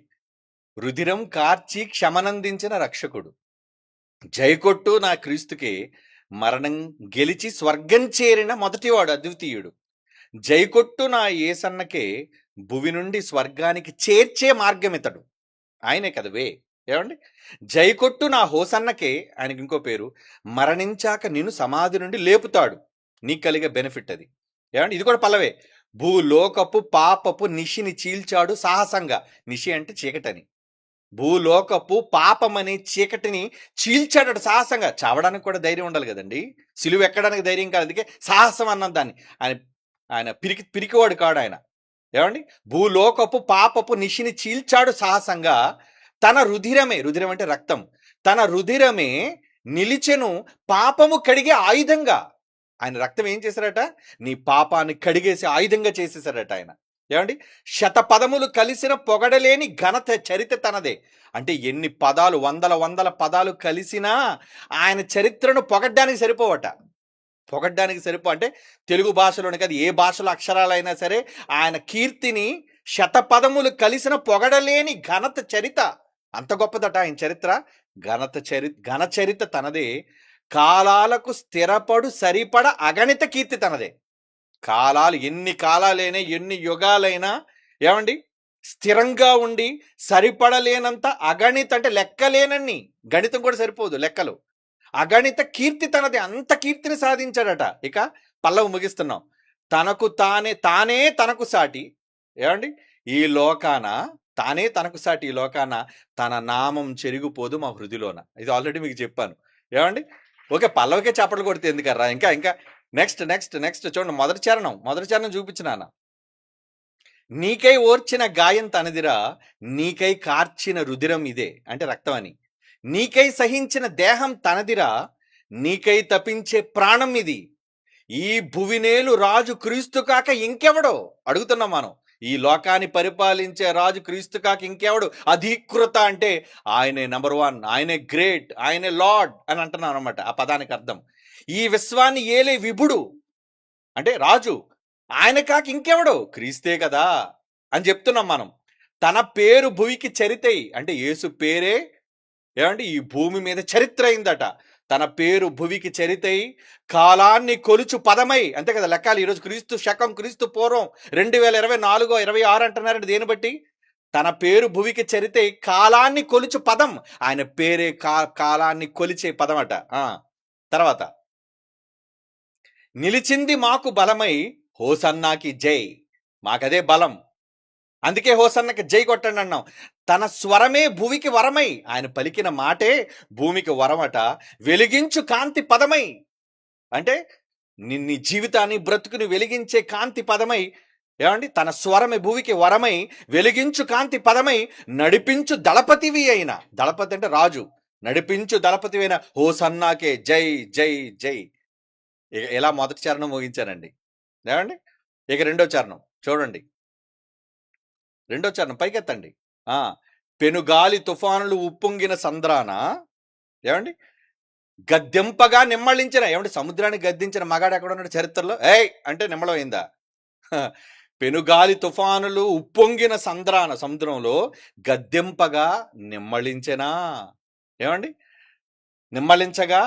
రుధిరం కార్చి క్షమనందించిన రక్షకుడు, జై కొట్టు నా క్రీస్తుకి. మరణం గెలిచి స్వర్గం చేరిన మొదటివాడు, అద్వితీయుడు. జై కొట్టు నా యేసన్నకే భువి నుండి స్వర్గానికి చేర్చే మార్గం ఇతడు. ఆయనే కదా వే. ఏమండి? జై కొట్టు నా హోసన్నకే, ఆయనకి ఇంకో పేరు, మరణించాక నిన్ను సమాధి నుండి లేపుతాడు. నీకు కలిగే బెనిఫిట్ అది. ఏమండి? ఇది కూడా పల్లవే. భూలోకపు పాపపు నిషిని చీల్చాడు సాహసంగా. నిషి అంటే చీకటని. భూలోకపు పాపమనే చీకటిని చీల్చాడు సాహసంగా. చావడానికి కూడా ధైర్యం ఉండాలి కదండి. సిలువ ఎక్కడానికి ధైర్యం కాదు. అందుకే సాహసం అన్నది దాన్ని. ఆయన పిరికివాడు కాడు ఆయన. ఏమండి? భూలోకపు పాపపు నిషిని చీల్చాడు సాహసంగా. తన రుధిరం అంటే రక్తం, తన రుధిరమే నిలిచెను పాపము కడిగే ఆయుధంగా. ఆయన రక్తం ఏం చేశారట? నీ పాపాన్ని కడిగేసి ఆయుధంగా చేసేసారట ఆయన. ఏమండి? 100 పదములు కలిసిన పొగడలేని ఘనత చరిత్ర తనదే. అంటే ఎన్ని పదాలు, వందల పదాలు కలిసినా ఆయన చరిత్రను పొగడ్డానికి సరిపోవట. అంటే తెలుగు భాషలోనే కాదు, ఏ భాషలో అక్షరాలైనా సరే ఆయన కీర్తిని 100 పదములు కలిసిన పొగడలేని ఘనత చరిత. అంత గొప్పదట ఆయన చరిత్ర. ఘన చరిత్ర తనదే. కాలాలకు స్థిరపడు సరిపడ అగణిత కీర్తి తనదే. కాలాలు ఎన్ని కాలాలైనా, ఎన్ని యుగాలైనా, ఏమండి, స్థిరంగా ఉండి సరిపడలేనంత అగణిత అంటే లెక్కలేనన్ని, గణితం కూడా సరిపోదు లెక్కలు, అగణిత కీర్తి తనది. అంత కీర్తిని సాధించాడట. ఇక పల్లవి ముగిస్తున్నాం. తానే తనకు సాటి. ఏమండి? ఈ లోకాన తానే తనకు సాటి. ఈ లోకాన తన నామం చెరిగిపోదు మా హృదిలోన. ఇది ఆల్రెడీ మీకు చెప్పాను. ఏమండి? ఓకే, పల్లవికే చప్పట్లు కొడితే ఎందుకర్రా? ఇంకా నెక్స్ట్ చూడండి. మొదటి చరణం చూపించినానా. నీకై ఓర్చిన గాయం తనదిరా, నీకై కార్చిన రుధిరం ఇదే. అంటే రక్తం అని. నీకై సహించిన దేహం తనదిరా, నీకై తపించే ప్రాణం ఇది. ఈ భువినేలు రాజు క్రీస్తు కాక ఇంకెవడో అడుగుతున్నాం మనం. ఈ లోకాన్ని పరిపాలించే రాజు క్రీస్తు కాక ఇంకెవడు అధీకృత అంటే ఆయనే నంబర్ 1, ఆయనే గ్రేట్, ఆయనే లార్డ్ అని అంటున్నాం అనమాట. ఆ పదానికి అర్థం ఈ విశ్వాన్ని ఏలే విభుడు అంటే రాజు, ఆయన కాక ఇంకెవడు క్రీస్తే కదా అని చెప్తున్నాం మనం. తన పేరు భూమికి చరితై అంటే యేసు పేరే ఏమంటే ఈ భూమి మీద చరిత్ర అయిందట. తన పేరు భువికి చరితై కాలాన్ని కొలుచు పదమై, అంతే కదా లెక్కాలి. ఈరోజు క్రీస్తు శకం క్రీస్తు పూర్వం 2024 26 అంటున్నారండి. దేని బట్టి? తన పేరు భువికి చరితై కాలాన్ని కొలుచు పదం. ఆయన పేరే కాలాన్ని కొలిచే పదం అట. తర్వాత నిలిచింది మాకు బలమై హోసన్నాకి జై. మాకదే బలం, అందుకే హోసన్నకి జై కొట్టండి అన్నాం. తన స్వరమే భూమికి వరమై, ఆయన పలికిన మాటే భూమికి వరమట. వెలిగించు కాంతి పదమై అంటే నీ జీవితాన్ని బ్రతుకుని వెలిగించే కాంతి పదమై, ఏమండి తన స్వరమే భూమికి వరమై వెలిగించు కాంతి పదమై నడిపించు దళపతివి అయిన, దళపతి అంటే రాజు, నడిపించు దళపతివి అయిన హోసన్నాకే జై జై జై. ఇలా మొదటి చరణం ముగించానండి. ఏమండి ఇక రెండో చరణం చూడండి. రెండో చరణం పైకెత్తండి. పెనుగాలి తుఫానులు ఉప్పొంగిన సంద్రాన, ఏమండి గద్దెంపగా నిమ్మళించిన, ఏమంటే సముద్రాన్ని గద్దించిన మగాడు ఎక్కడ ఉన్నాడు చరిత్రలో? ఏయ్ అంటే నిమ్మళమైందా? పెనుగాలి తుఫానులు ఉప్పొంగిన సంద్రాన, సముద్రంలో గద్దెంపగా నిమ్మళించెనా, ఏమండి నిమ్మళించగా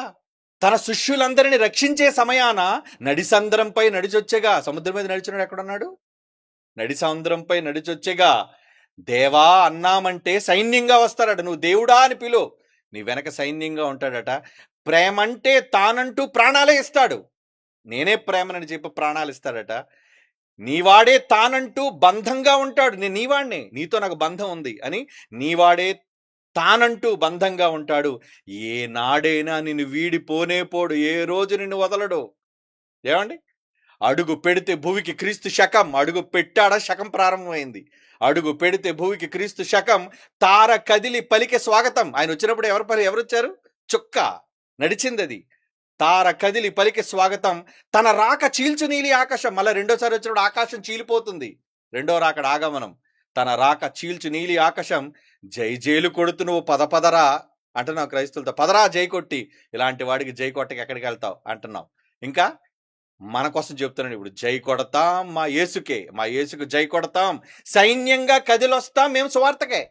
తన శిష్యులందరినీ రక్షించే సమయాన నడిసంద్రంపై నడిచొచ్చగా. సముద్రం మీద నడిచినాడు ఎక్కడున్నాడు? నడి సముద్రంపై నడిచొచ్చేగా. దేవా అన్నామంటే సైన్యంగా వస్తాడట. నువ్వు దేవుడా అని పిలు, నీ వెనక సైన్యంగా ఉంటాడట. ప్రేమంటే తానంటూ ప్రాణాలే ఇస్తాడు. నేనే ప్రేమనని చెప్పి ప్రాణాలు ఇస్తాడట. నీవాడే తానంటూ బంధంగా ఉంటాడు. నేను నీవాడిని, నీతో నాకు బంధం ఉంది అని నీవాడే తానంటూ బంధంగా ఉంటాడు. ఏ నాడైనా నిన్ను వీడిపోనే పోడు, ఏ రోజు నిన్ను వదలడు. ఏమండి అడుగు పెడితే భూమికి క్రీస్తు శకం, అడుగు పెట్టాడా శకం ప్రారంభమైంది. అడుగు పెడితే భూమికి క్రీస్తు శకం, తార కదిలి పలికే స్వాగతం. ఆయన వచ్చినప్పుడు ఎవరు వచ్చారు? చుక్క నడిచింది అది. తార కదిలి పలికే స్వాగతం, తన రాక చీల్చు నీలి ఆకాశం. మళ్ళీ రెండోసారి వచ్చినప్పుడు ఆకాశం చీలిపోతుంది. రెండో రాకడ ఆగమనం. తన రాక చీల్చు నీలి ఆకాశం, జై జైలు కొడుతు నువ్వు పదపదరా అంటున్నావు క్రైస్తవులతో. పదరా జై కొట్టి, ఇలాంటి వాడికి జై కొట్టకి ఎక్కడికి వెళ్తావు అంటున్నావు. ఇంకా మన కోసం చెప్తున్నాను ఇప్పుడు, జై కొడతాం మా యేసుకు జై కొడతాం, సైన్యంగా కదిలొస్తాం మేము సువార్తకే.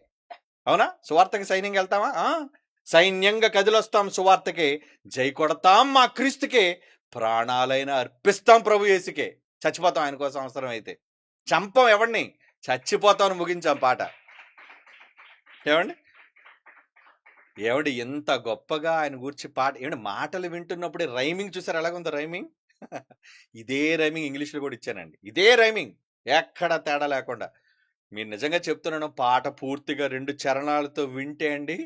అవునా? సువార్తకి సైన్యంగా వెళ్తామా? సైన్యంగా కదిలొస్తాం సువార్తకే, జై కొడతాం మా క్రీస్తుకే, ప్రాణాలైన అర్పిస్తాం ప్రభు యేసుకే. చచ్చిపోతాం ఆయన కోసం, అవసరం అయితే చంపం ఎవడిని, చచ్చిపోతామని ముగించాం పాట. ఏమండి ఎంత గొప్పగా ఆయన గురించి పాట. ఏమండి మాటలు వింటున్నప్పుడే రైమింగ్ చూసారు ఎలాగుందో? రైమింగ్ ఇదే రైమింగ్ ఇంగ్లీష్లో కూడా ఇచ్చానండి. ఇదే రైమింగ్, ఎక్కడ తేడా లేకుండా. మీరు నిజంగా చెప్తున్నాను, పాట పూర్తిగా 2 చరణాలతో వింటే అండి.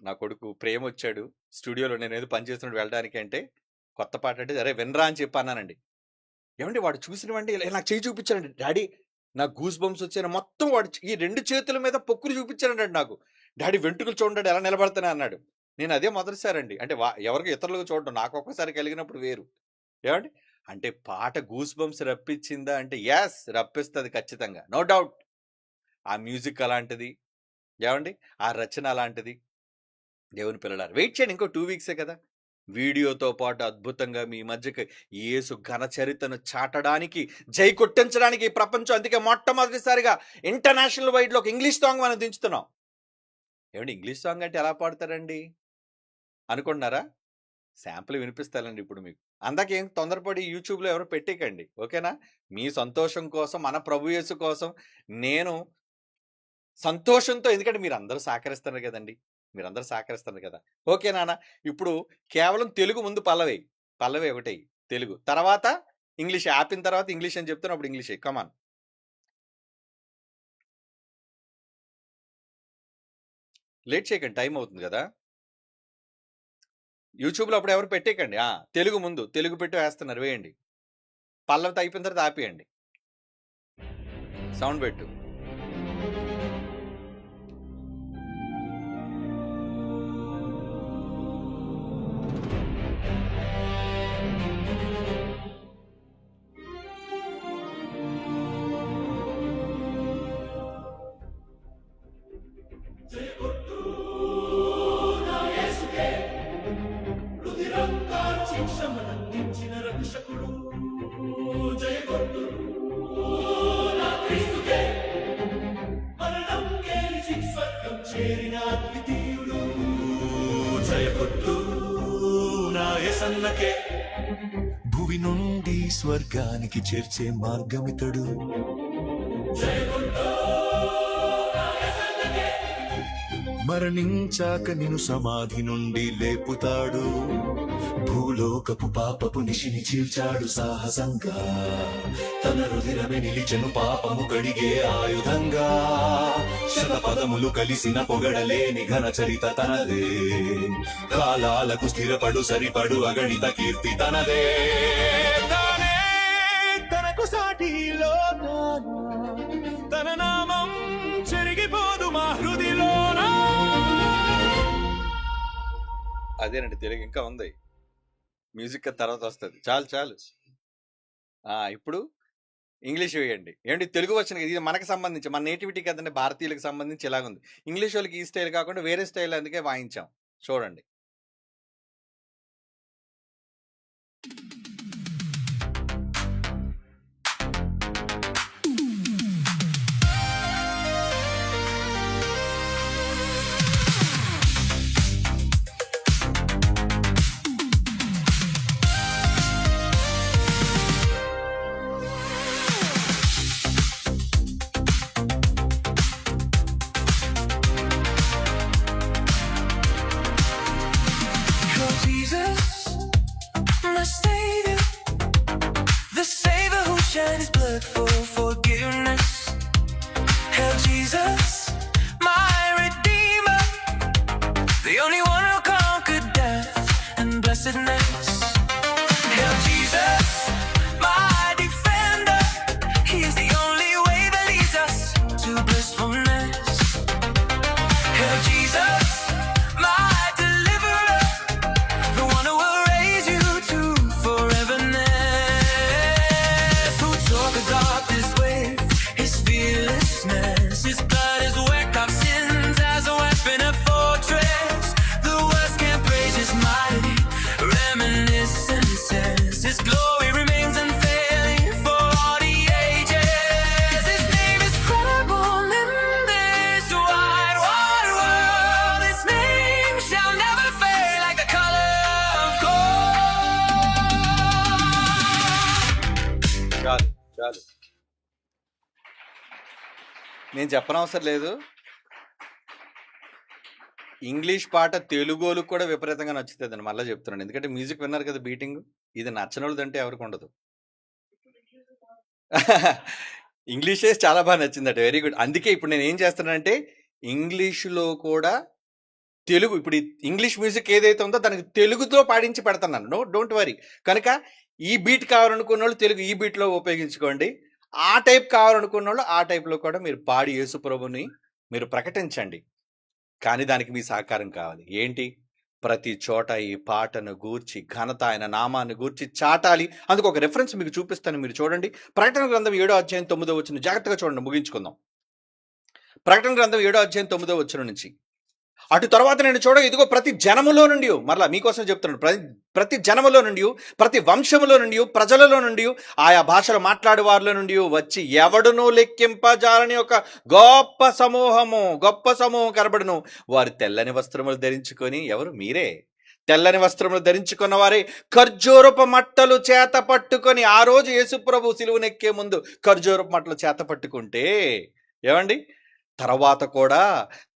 నా కొడుకు ప్రేమ వచ్చాడు స్టూడియోలో, నేను ఏదో పని చేస్తున్నట్టు వెళ్ళడానికి. అంటే కొత్త పాట అంటే అరే వినరా అని చెప్పి అన్నానండి. ఏమండి వాడు చూసినవండి నాకు చేయి చూపించానండి. డాడీ నాకు గూస్ బంప్స్ వచ్చాను. మొత్తం వాడు ఈ 2 చేతుల మీద పొక్కులు చూపించానండి నాకు. డాడీ వెంట్రుకలు చూడండి ఎలా నిలబడతానే అన్నాడు. నేను అదే మొదటిసారండి. అంటే ఎవరికి ఇతరులకు చూడడం, నాకు ఒక్కసారి కలిగినప్పుడు వేరు. ఏమండి అంటే పాట గూస్ బంప్స్ రప్పించిందా అంటే ఎస్, రప్పిస్తుంది ఖచ్చితంగా, నో డౌట్. ఆ మ్యూజిక్ అలాంటిది, ఏమండి ఆ రచన అలాంటిది. దేవుని పిల్లలారు వెయిట్ చేయండి, ఇంకో 2 వీక్సే కదా. వీడియోతో పాటు అద్భుతంగా మీ మధ్యకి యేసు ఘన చరిత్రను చాటడానికి, జై కొట్టించడానికి ప్రపంచం. అందుకే మొట్టమొదటిసారిగా ఇంటర్నేషనల్ వైడ్లో ఒక ఇంగ్లీష్ సాంగ్ మనం దించుతున్నాం. ఏమండి ఇంగ్లీష్ సాంగ్ అంటే ఎలా పాడతారండి అనుకుంటున్నారా? శాంపుల్ వినిపిస్తానండి ఇప్పుడు మీకు. అందాకేం తొందరపడి యూట్యూబ్లో ఎవరు పెట్టేకండి, ఓకేనా? మీ సంతోషం కోసం, మన ప్రభు యేసు కోసం నేను సంతోషంతో, ఎందుకంటే మీరు అందరూ సహకరిస్తున్నారు కదండి, మీరందరూ సహకరిస్తున్నారు కదా. ఓకే నాన్న, ఇప్పుడు కేవలం తెలుగు ముందు పల్లవి ఒకటి తెలుగు, తర్వాత ఇంగ్లీష్, ఆపిన తర్వాత ఇంగ్లీష్ అని చెప్తాను, అప్పుడు ఇంగ్లీష్. కమాన్, లేట్ చేయకండి, టైం అవుతుంది కదా. యూట్యూబ్లో అప్పుడు ఎవరు పెట్టేకండి. తెలుగు ముందు, తెలుగు పెట్టి వేస్తున్నారు, వేయండి. పల్లవితో అయిపోయిన తర్వాత ఆపేయండి, సౌండ్ పెట్టు. శిక్షమనందించిన రక్షకుడు జయకొట్టు నా క్రీస్తుకే మరణం గెలిచి స్వర్గం చేరిన అద్వితీయుడు జయకొట్టు నా యేసన్నకే భువి నుండి స్వర్గానికి చేర్చే మార్గమితడు జయకొట్టు మరణించాక నిన్ను సమాధి నుండి లేపుతాడు భూలోకపు పాపపు నిశిని చీల్చాడు సాహసంగా తన రుధిరమే నిలిచెను పాపము కడిగే ఆయుధంగా శతపదములు కలిసిన పొగడలేని ఘన చరిత తనదే కాలాలకు స్థిరపడు సరిపడు అగణిత కీర్తి తనదే తానే తనకు సాటిలో తన నామం చెరిగిపోదు మా హృదిలోనా అదేనండి తెలుగు ఇంకా ఉంది. మ్యూజిక్ తర్వాత వస్తుంది. చాలు చాలు. ఇప్పుడు ఇంగ్లీష్ వేయండి. ఏంటి తెలుగు వచ్చిన ఇది మనకు సంబంధించి మన నేటివిటీ కదండి, భారతీయులకు సంబంధించి ఇలాగుంది. ఇంగ్లీష్ వాళ్ళకి ఈ స్టైల్ కాకుండా వేరే స్టైల్ అందుకే వాయించాం. చూడండి. His blood for forgiveness. Hail Jesus, my Redeemer, the only one who conquered death and blessedness. Hail Jesus, my Defender, He is the only way that leads us to blissfulness. Hail Jesus, my Deliverer, the one who will raise you to foreverness. His blood has wiped our sins as a weapon of fortress. The words can't praise His mighty reminiscences. His glory remains unfailing for all the ages. His name is credible in this wide, wide world. His name shall never fade like the color of gold. చాలు చాలు. నేను చెప్పనవసరం లేదు. English పాట తెలుగులు కూడా విపరీతంగా నచ్చుతుందండి. మళ్ళీ చెప్తున్నాను, ఎందుకంటే మ్యూజిక్ విన్నారు కదా, బీటింగ్. ఇది నచ్చనోళ్ళదంటే ఎవరికి ఉండదు. ఇంగ్లీషే చాలా బాగా నచ్చిందట. Very good. అందుకే ఇప్పుడు నేను ఏం చేస్తున్నానంటే ఇంగ్లీషులో కూడా తెలుగు, ఇప్పుడు ఇంగ్లీష్ మ్యూజిక్ ఏదైతే ఉందో దానికి తెలుగుతో పాడించి పెడుతున్నాను. No don't worry. కనుక ఈ బీట్ కావాలనుకున్న వాళ్ళు తెలుగు ఈ బీట్లో ఉపయోగించుకోండి. ఆ టైప్ కావాలనుకున్న వాళ్ళు ఆ టైప్లో కూడా మీరు పాడి యేసు ప్రభుని మీరు ప్రకటించండి. కానీ దానికి మీ సహకారం కావాలి. ఏంటి? ప్రతి చోట ఈ పాటను గూర్చి ఘనత, ఆయన నామాన్ని గూర్చి చాటాలి. అందుకు ఒక రెఫరెన్స్ మీకు చూపిస్తాను, మీరు చూడండి. ప్రకటన గ్రంథం 7వ అధ్యాయం 9వ వచనం జాగ్రత్తగా చూడండి, ముగించుకుందాం. ప్రకటన గ్రంథం 7వ అధ్యాయం 9వ వచనం నుంచి, అటు తర్వాత నేను చూడ ఇదిగో ప్రతి జనములో నుండి, మరలా మీకోసం చెప్తున్నాను, ప్రతి జనములో నుండి, ప్రతి వంశములో నుండి, ప్రజలలో నుండి, ఆయా భాషలు మాట్లాడే వారిలో నుండి వచ్చి ఎవడునూ లెక్కింపజాలని ఒక గొప్ప సమూహం కనబడును. వారు తెల్లని వస్త్రములు ధరించుకొని, ఎవరు? మీరే. తెల్లని వస్త్రములు ధరించుకున్న వారే ఖర్జూరపు మట్టలు చేత పట్టుకొని, ఆ రోజు యేసుప్రభు సిలువనెక్కే ముందు ఖర్జూరపు మట్టలు చేత పట్టుకుంటే, ఏమండి, తర్వాత కూడా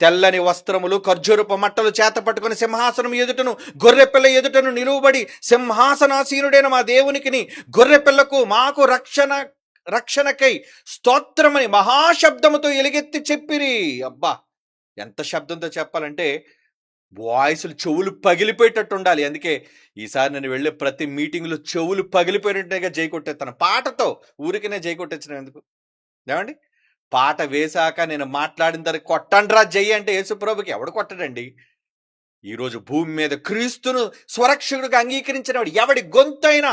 తెల్లని వస్త్రములు ఖర్జూరపు మట్టలు చేత పట్టుకుని సింహాసనం ఎదుటను గొర్రెపిల్ల ఎదుటను నిలువబడి, సింహాసనాసీనుడైన మా దేవునికిని గొర్రెపిల్లకు మాకు రక్షణకై స్తోత్రమని మహాశబ్దముతో ఎలుగెత్తి చెప్పిరి. అబ్బా, ఎంత శబ్దంతో చెప్పాలంటే వాయిస్లు చెవులు పగిలిపోయేటట్టు ఉండాలి. అందుకే ఈసారి నేను వెళ్ళే ప్రతి మీటింగ్లో చెవులు పగిలిపోయినట్టుగా జై కొట్టేస్తాను. పాటతో ఊరికనే జై కొట్టేచ్చిన ఎందుకు? ఏమండి, పాట వేశాక నేను మాట్లాడిన తర్వాత కొట్టండ్రా జై అంటే యేసుప్రభుకి ఎవడు కొట్టడండి? ఈరోజు భూమి మీద క్రీస్తును స్వరక్షకుడిగా అంగీకరించిన వాడు ఎవడి గొంతైనా,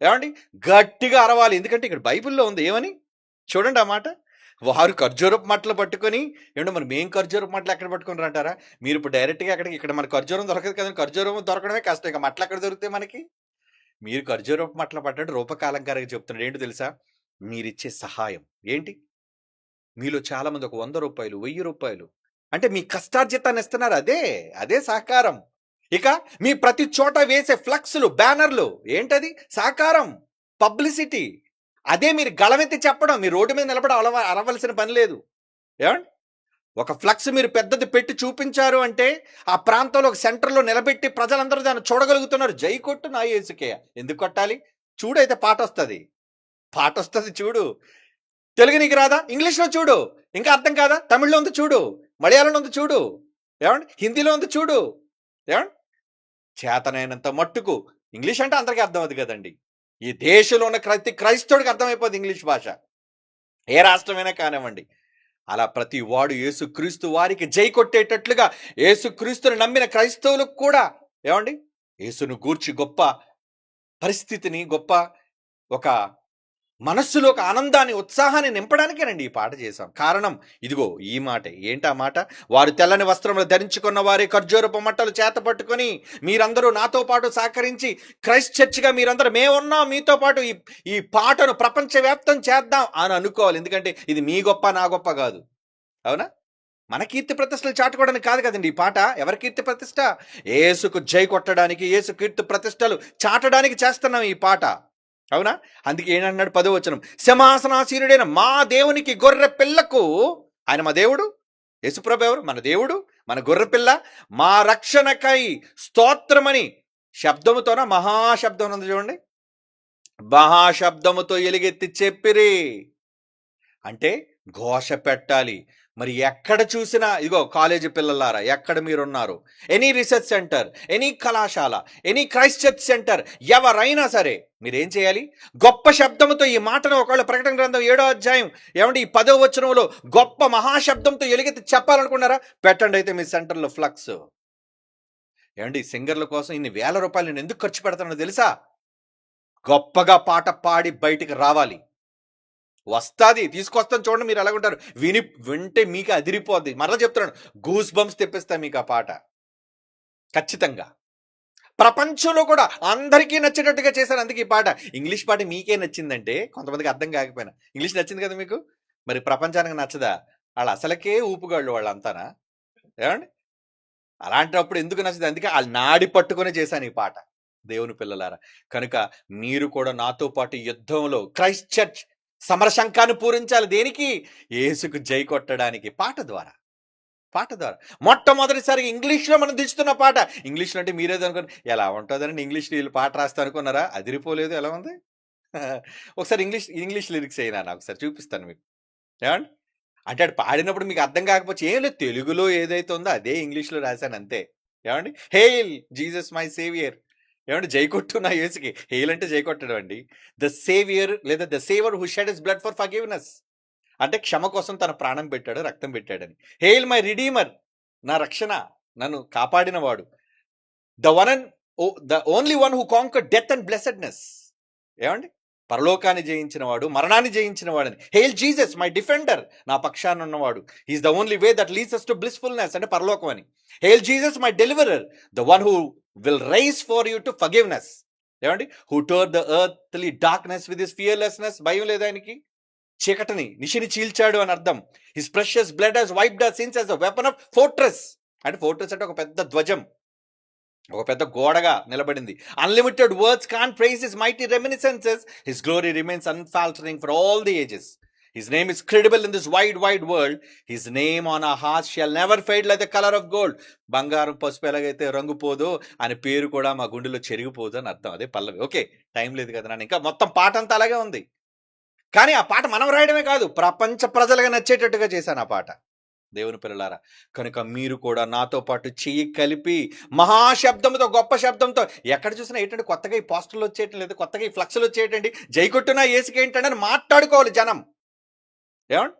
ఏమండి, గట్టిగా అరవాలి. ఎందుకంటే ఇక్కడ బైబిల్లో ఉంది. ఏమని చూడండి ఆ మాట. వారు ఖర్జూరపు మట్టలు పట్టుకొని, ఏమంటే మరి మేము ఖర్జూరపు మట్టలు ఎక్కడ పట్టుకుని అంటారా? మీరు ఇప్పుడు డైరెక్ట్గా ఇక్కడ మన ఖర్జూరం దొరకదు కదండి. ఖర్జూరం దొరకడమే కష్టం, ఇక మట్టలు ఎక్కడ దొరుకుతాయి మనకి? మీరు ఖర్జూరపు మట్టలు పడ్డాడు రూపకాలంకారంగా చెప్తున్నాడు. ఏంటో తెలుసా? మీరిచ్చే సహాయం. ఏంటి? మీలో చాలామంది ఒక రూ. 100, రూ. 1000 అంటే మీ కష్టార్జితాన్ని ఇస్తున్నారు. అదే సహకారం. ఇక మీ ప్రతి చోట వేసే ఫ్లక్స్‌లు, బ్యానర్‌లు ఏంటది? సహకారం, పబ్లిసిటీ. అదే మీరు గళమెత్తి చెప్పడం. మీరు రోడ్డు మీద నిలబడి అరవలసిన పని లేదు. ఏవండి? ఒక ఫ్లక్స్ మీరు పెద్దది పెట్టి చూపించారు అంటే ఆ ప్రాంతంలో ఒక సెంటర్‌లో నిలబెట్టి ప్రజలందరూ దాన్ని చూడగలుగుతున్నారు. జై కొట్టు నా యేసుకే. ఎందుకు కొట్టాలి? చూడైతే పాటొస్తది చూడు. తెలుగు నీకు రాదా? ఇంగ్లీష్‌లో చూడు. ఇంకా అర్థం కాదా? తమిళ్‌లో ఉంది చూడు. మలయాళంలో ఉంది చూడు. ఏవండి? హిందీలో ఉంది చూడు. ఏవండి? చేతనైనంత మట్టుకు ఇంగ్లీష్ అంటే అందరికీ అర్థమవుతుంది కదండి. ఈ దేశంలో ఉన్న ప్రతి క్రైస్తవుడికి అర్థమైపోద్ది ఇంగ్లీష్ భాష. ఏ రాష్ట్రమైనా కానివ్వండి. అలా ప్రతి వాడు యేసుక్రీస్తు వారికి జై కొట్టేటట్లుగా యేసుక్రీస్తుని నమ్మిన క్రైస్తవులకు కూడా ఏమండి యేసును గూర్చి గొప్ప పరిస్థితిని, గొప్ప ఒక మనస్సులో ఒక ఆనందాన్ని, ఉత్సాహాన్ని నింపడానికేనండి ఈ పాట చేశాం. కారణం ఇదిగో ఈ మాటే. ఏంటా మాట? వారు తెల్లని వస్త్రములు ధరించుకున్న వారి ఖర్జూరపు మట్టలు చేత పట్టుకొని మీరందరూ నాతో పాటు సహకరించి క్రైస్ట్ చర్చ్గా మీరందరూ మేమున్నాం మీతో పాటు ఈ పాటను ప్రపంచవ్యాప్తం చేద్దాం అని అనుకోవాలి. ఎందుకంటే ఇది మీ గొప్ప నా గొప్ప కాదు. అవునా? మన కీర్తి ప్రతిష్టలు చాటుకోవడానికి కాదు కదండి ఈ పాట. ఎవరి కీర్తి ప్రతిష్ట? యేసుకు జై కొట్టడానికి, యేసు కీర్తి ప్రతిష్టలు చాటడానికి చేస్తున్నాం ఈ పాట. అవునా? అందుకే ఏంటన్నాడు 10వ వచనం, సింహాసనాసీనుడైన మా దేవునికి గొర్రె పిల్లకు, ఆయన మా దేవుడు, యేసుప్రభు ఎవరు? మన దేవుడు, మన గొర్రె పిల్ల, మా రక్షణకై స్తోత్రమని శబ్దముతోన, మహాశబ్దం ఉంది చూడండి, మహాశబ్దముతో ఎలుగెత్తి చెప్పిరి. అంటే ఘోష పెట్టాలి. మరి ఎక్కడ చూసినా ఇదిగో కాలేజీ పిల్లలారా, ఎక్కడ మీరున్నారు, ఎనీ రీసెర్చ్ సెంటర్, ఎనీ కళాశాల, ఎనీ క్రైస్ట్ చర్చ్ సెంటర్, ఎవరైనా సరే మీరేం చేయాలి? గొప్ప శబ్దంతో ఈ మాటను ఒకవేళ ప్రకటన గ్రంథం 7వ అధ్యాయం ఏమంటే ఈ 10వ వచనంలో గొప్ప మహాశబ్దంతో ఎలుగెత్తి చెప్పాలనుకున్నారా? పెట్టండి అయితే మీ సెంటర్లో ఫ్లక్స్. ఏమండి సింగర్ల కోసం ఇన్ని వేల రూపాయలు నేను ఎందుకు ఖర్చు పెడతానో తెలుసా? గొప్పగా పాట పాడి బయటికి రావాలి. వస్తుంది, తీసుకొస్తాను చూడండి. మీరు ఎలాగుంటారు, వింటే మీకు అదిరిపోద్ది. మరలా చెప్తున్నాను, గూస్ బంప్స్ తెప్పిస్తా మీకు ఆ పాట ఖచ్చితంగా. ప్రపంచంలో కూడా అందరికీ నచ్చేటట్టుగా చేశారు. అందుకే ఈ పాట. ఇంగ్లీష్ పాట మీకే నచ్చిందంటే కొంతమందికి అర్థం కాకపోయినా ఇంగ్లీష్ నచ్చింది కదా మీకు, మరి ప్రపంచానికి నచ్చదా? వాళ్ళు అసలకే ఊపుగాళ్ళు వాళ్ళంతానా? ఏమండి? అలాంటప్పుడు ఎందుకు నచ్చదు? అందుకే వాళ్ళు నాడి పట్టుకునే చేశాను ఈ పాట. దేవుని పిల్లలారా, కనుక మీరు కూడా నాతో పాటు యుద్ధంలో క్రైస్ట్ చర్చ్ సమరశంఖాన్ని పూరించాలి. దేనికి? యేసుకు జై కొట్టడానికి. పాట ద్వారా. మొట్టమొదటిసారిగా ఇంగ్లీష్లో మనం దించుతున్న పాట. ఇంగ్లీష్లో అంటే మీరేదో అనుకుని ఎలా ఉంటుందని ఇంగ్లీష్లో వీళ్ళు పాట రాస్తా అనుకున్నారా? అదిరిపోలేదు. ఎలా ఉంది? ఒకసారి ఇంగ్లీష్ లిరిక్స్ అయినా ఒకసారి చూపిస్తాను మీకు. ఏమండి? అంటే అటు పాడినప్పుడు మీకు అర్థం కాకపోతే ఏం లేదు, తెలుగులో ఏదైతే ఉందో అదే ఇంగ్లీష్లో రాశాను అంతే. ఏమండి? Hail Jesus my saviour. ఏమంటే జై కొట్టు నా యేసుకి. హెయిల్ అంటే జై కొట్టడం అండి. ద సేవియర్ లేదా the saver who shed his blood for forgiveness. అంటే క్షమ కోసం తన ప్రాణం పెట్టాడు, రక్తం పెట్టాడని. హెయిల్ మై రిడీమర్, నా రక్షణ, నన్ను కాపాడిన వాడు. The only one who conquered death and blessedness. ఏమండి? పరలోకాన్ని జయించిన వాడు, మరణాన్ని జయించిన వాడని. హెయిల్ జీసస్ మై డిఫెండర్, నా పక్షాన ఉన్నవాడు. Is the only way that leads us to blissfulness, అంటే పరలోకం అని. Hail Jesus my deliverer, the one who will rise for you to forgiveness. ఏమండి? who tore the earthly darkness with his fearlessness. భయం లేదు ఆయనకి. చీకటిని నిశిని చీల్చాడు అని అర్థం. his precious blood has wiped our sins as a weapon of fortress. అంటే fortress అంటే ఒక పెద్ద ధ్వజం, ఒక పెద్ద గోడగా నిలబడింది. Unlimited words can't praise his mighty reminiscences. his glory remains unfaltering for all the ages. His name is credible in this wide world. His name on our hearts shall never fade like the color of gold. బంగారం పసుపు ఎలాగైతే రంగు పోదో ఆయన పేరు కూడా మా గుండెలో చెరిగిపోదు అని అర్థం. అదే పల్లవి. ఓకే, టైం లేదు కదా నాన్న, ఇంకా మొత్తం పాట అంతా అలాగే ఉంది. కానీ ఆ పాట మనం రాయడమే కాదు, ప్రపంచ ప్రజలుగా నచ్చేటట్టుగా చేశాను ఆ పాట. దేవుని పిల్లలారా, కనుక మీరు కూడా నాతో పాటు చెయ్యి కలిపి మహాశబ్దంతో, గొప్ప శబ్దంతో, ఎక్కడ చూసినా ఏంటంటే కొత్తగా ఈ పోస్టర్లు వచ్చేయటం లేదు, కొత్తగా ఈ ఫ్లక్స్లు వచ్చేయటండి, జై కొట్టునా యేసుకి ఏంటంటే అని మాట్లాడుకోవాలి జనం. ఏమండి?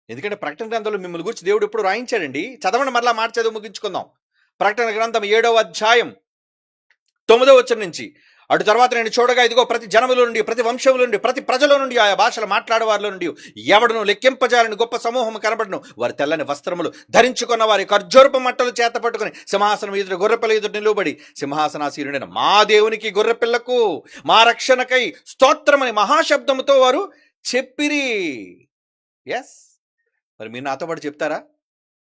ఎందుకంటే ప్రకటన గ్రంథంలో మిమ్మల్ని గురించి దేవుడు ఎప్పుడు రాయించాడండి. చదవండి, మరలా మాట చదువు ముగించుకుందాం. ప్రకటన గ్రంథం 7వ అధ్యాయం 9వ వచనం నుంచి, అటు తర్వాత నేను చూడగా ఇదిగో ప్రతి జనములో నుండి, ప్రతి వంశముల నుండి, ప్రతి ప్రజల నుండి, ఆయా భాషలు మాట్లాడేవారిలో నుండి ఎవడను లెక్కింపజాలని గొప్ప సమూహం కనబడను. వారి తెల్లని వస్త్రములు ధరించుకున్న వారి ఖర్జూరపు మట్టలు చేత పట్టుకుని సింహాసనం ఎదుట గొర్రెపిల్ల ఎదుట నిలువబడి సింహాసనాసీనుడైన మా దేవునికి గొర్రెపిల్లకు మా రక్షణకై స్తోత్రమని మహాశబ్దముతో వారు చెప్పిరి. ఎస్, మరి మీరు నాతో పాటు చెప్తారా?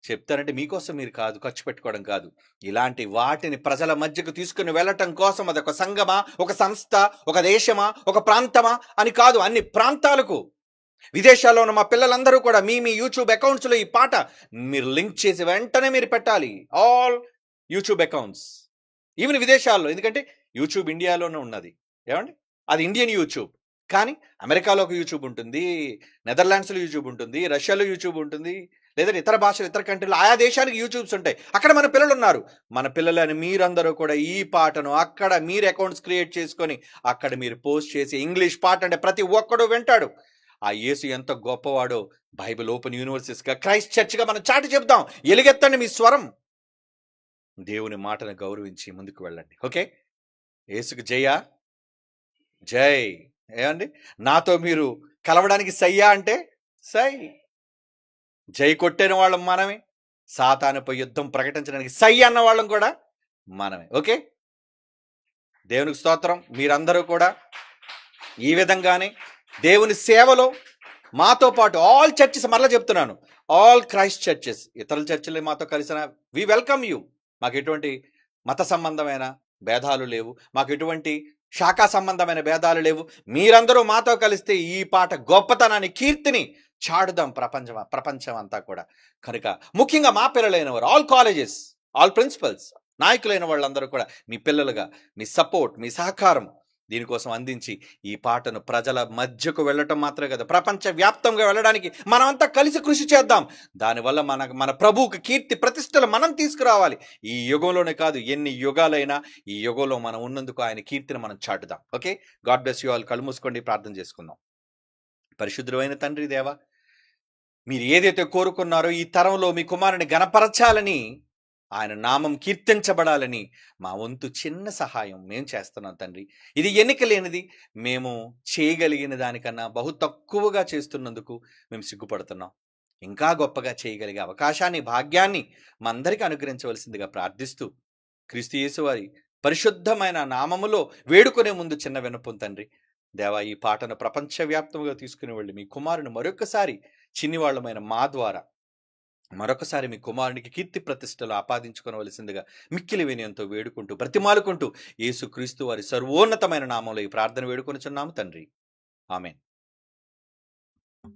చెప్తారంటే మీకోసం మీరు కాదు, ఖర్చు పెట్టుకోవడం కాదు, ఇలాంటి వాటిని ప్రజల మధ్యకు తీసుకుని వెళ్ళటం కోసం. అది ఒక సంఘమా, ఒక సంస్థ, ఒక దేశమా, ఒక ప్రాంతమా అని కాదు, అన్ని ప్రాంతాలకు. విదేశాల్లో ఉన్న మా పిల్లలందరూ కూడా మీ యూట్యూబ్ అకౌంట్స్లో ఈ పాట మీరు లింక్ చేసి వెంటనే మీరు పెట్టాలి. ఆల్ యూట్యూబ్ అకౌంట్స్, ఈవెన్ విదేశాల్లో. ఎందుకంటే యూట్యూబ్ ఇండియాలోనే ఉన్నది, ఏమండి, అది ఇండియన్ యూట్యూబ్. కానీ అమెరికాలో ఒక యూట్యూబ్ ఉంటుంది, నెదర్లాండ్స్లో యూట్యూబ్ ఉంటుంది, రష్యాలో యూట్యూబ్ ఉంటుంది, లేదా ఇతర భాషలు, ఇతర కంట్రీలో ఆయా దేశానికి యూట్యూబ్స్ ఉంటాయి. అక్కడ మన పిల్లలు ఉన్నారు. మన పిల్లలని మీరందరూ కూడా ఈ పాటను అక్కడ మీరు అకౌంట్స్ క్రియేట్ చేసుకొని అక్కడ మీరు పోస్ట్ చేసి, ఇంగ్లీష్ పాట అంటే ప్రతి ఒక్కడు వింటాడు. ఆ యేసు ఎంత గొప్పవాడో బైబిల్ ఓపెన్ యూనివర్సిటీస్గా, క్రైస్ట్ చర్చ్గా మనం చాటి చెప్తాం. ఎలుగెత్తండి మీ స్వరం, దేవుని మాటను గౌరవించి ముందుకు వెళ్ళండి. ఓకే, యేసుకు జయ జై. ఏమండి, నాతో మీరు కలవడానికి సయ్యా అంటే సై. జై కొట్టిన వాళ్ళం మనమే, సాతానుపై యుద్ధం ప్రకటించడానికి సై అన్న వాళ్ళం కూడా మనమే. ఓకే, దేవునికి స్తోత్రం. మీరందరూ కూడా ఈ విధంగానే దేవుని సేవలో మాతో పాటు ఆల్ చర్చెస్, మరలా చెప్తున్నాను, ఆల్ క్రైస్ట్ చర్చెస్, ఇతరుల చర్చిలు మాతో కలిసిన వి వెల్కమ్ యూ. మాకు ఎటువంటి మత సంబంధమైన భేదాలు లేవు, మాకు ఎటువంటి శాఖా సంబంధమైన భేదాలు లేవు. మీరందరూ మాతో కలిస్తే ఈ పాట గొప్పతనాన్ని, కీర్తిని చాడుదాం ప్రపంచం అంతా కూడా. కనుక ముఖ్యంగా మా పిల్లలైన వారు, ఆల్ కాలేజెస్, ఆల్ ప్రిన్సిపల్స్, నాయకులైన వాళ్ళందరూ కూడా మీ పిల్లలుగా మీ సపోర్ట్, మీ సహకారం దీనికోసం అందించి ఈ పాటను ప్రజల మధ్యకు వెళ్ళటం మాత్రమే కదా, ప్రపంచ వ్యాప్తంగా వెళ్ళడానికి మనమంతా కలిసి కృషి చేద్దాం. దానివల్ల మన ప్రభువుకి కీర్తి ప్రతిష్టలు మనం తీసుకురావాలి. ఈ యుగంలోనే కాదు, ఎన్ని యుగాలైనా ఈ యుగంలో మనం ఉన్నందుకు ఆయన కీర్తిని మనం చాటుదాం. Okay, God bless you all. కళ్ళు మూసుకోండి, ప్రార్థన చేసుకుందాం. పరిశుద్ధమైన తండ్రి దేవా, మీరు ఏదైతే కోరుకున్నారో ఈ తరంలో మీ కుమారుని గణపరచాలని, ఆయన నామం కీర్తించబడాలని మా వంతు చిన్న సహాయం మేము చేస్తున్నాం తండ్రి. ఇది ఎన్నిక లేనిది, మేము చేయగలిగిన దానికన్నా బహు తక్కువగా చేస్తున్నందుకు మేము సిగ్గుపడుతున్నాం. ఇంకా గొప్పగా చేయగలిగే అవకాశాన్ని, భాగ్యాన్ని మా అందరికీ అనుగ్రహించవలసిందిగా ప్రార్థిస్తూ, క్రీస్తు యేసు వారి పరిశుద్ధమైన నామములో వేడుకునే ముందు చిన్న విన్నపం తండ్రి దేవా, ఈ పాటను ప్రపంచవ్యాప్తంగా తీసుకుని వెళ్ళి మీ కుమారుని మరొకసారి చిన్నివాళ్ళమైన మా ద్వారా మరొకసారి మీ కుమారునికి కీర్తి ప్రతిష్టలు ఆపాదించుకోవలసిందిగా మిక్కిలి వినయంతో వేడుకుంటూ, బ్రతిమాలుకుంటూ యేసు క్రీస్తు వారి సర్వోన్నతమైన నామంలో ఈ ప్రార్థన వేడుకొనుచున్నాము తండ్రి. ఆమేన్.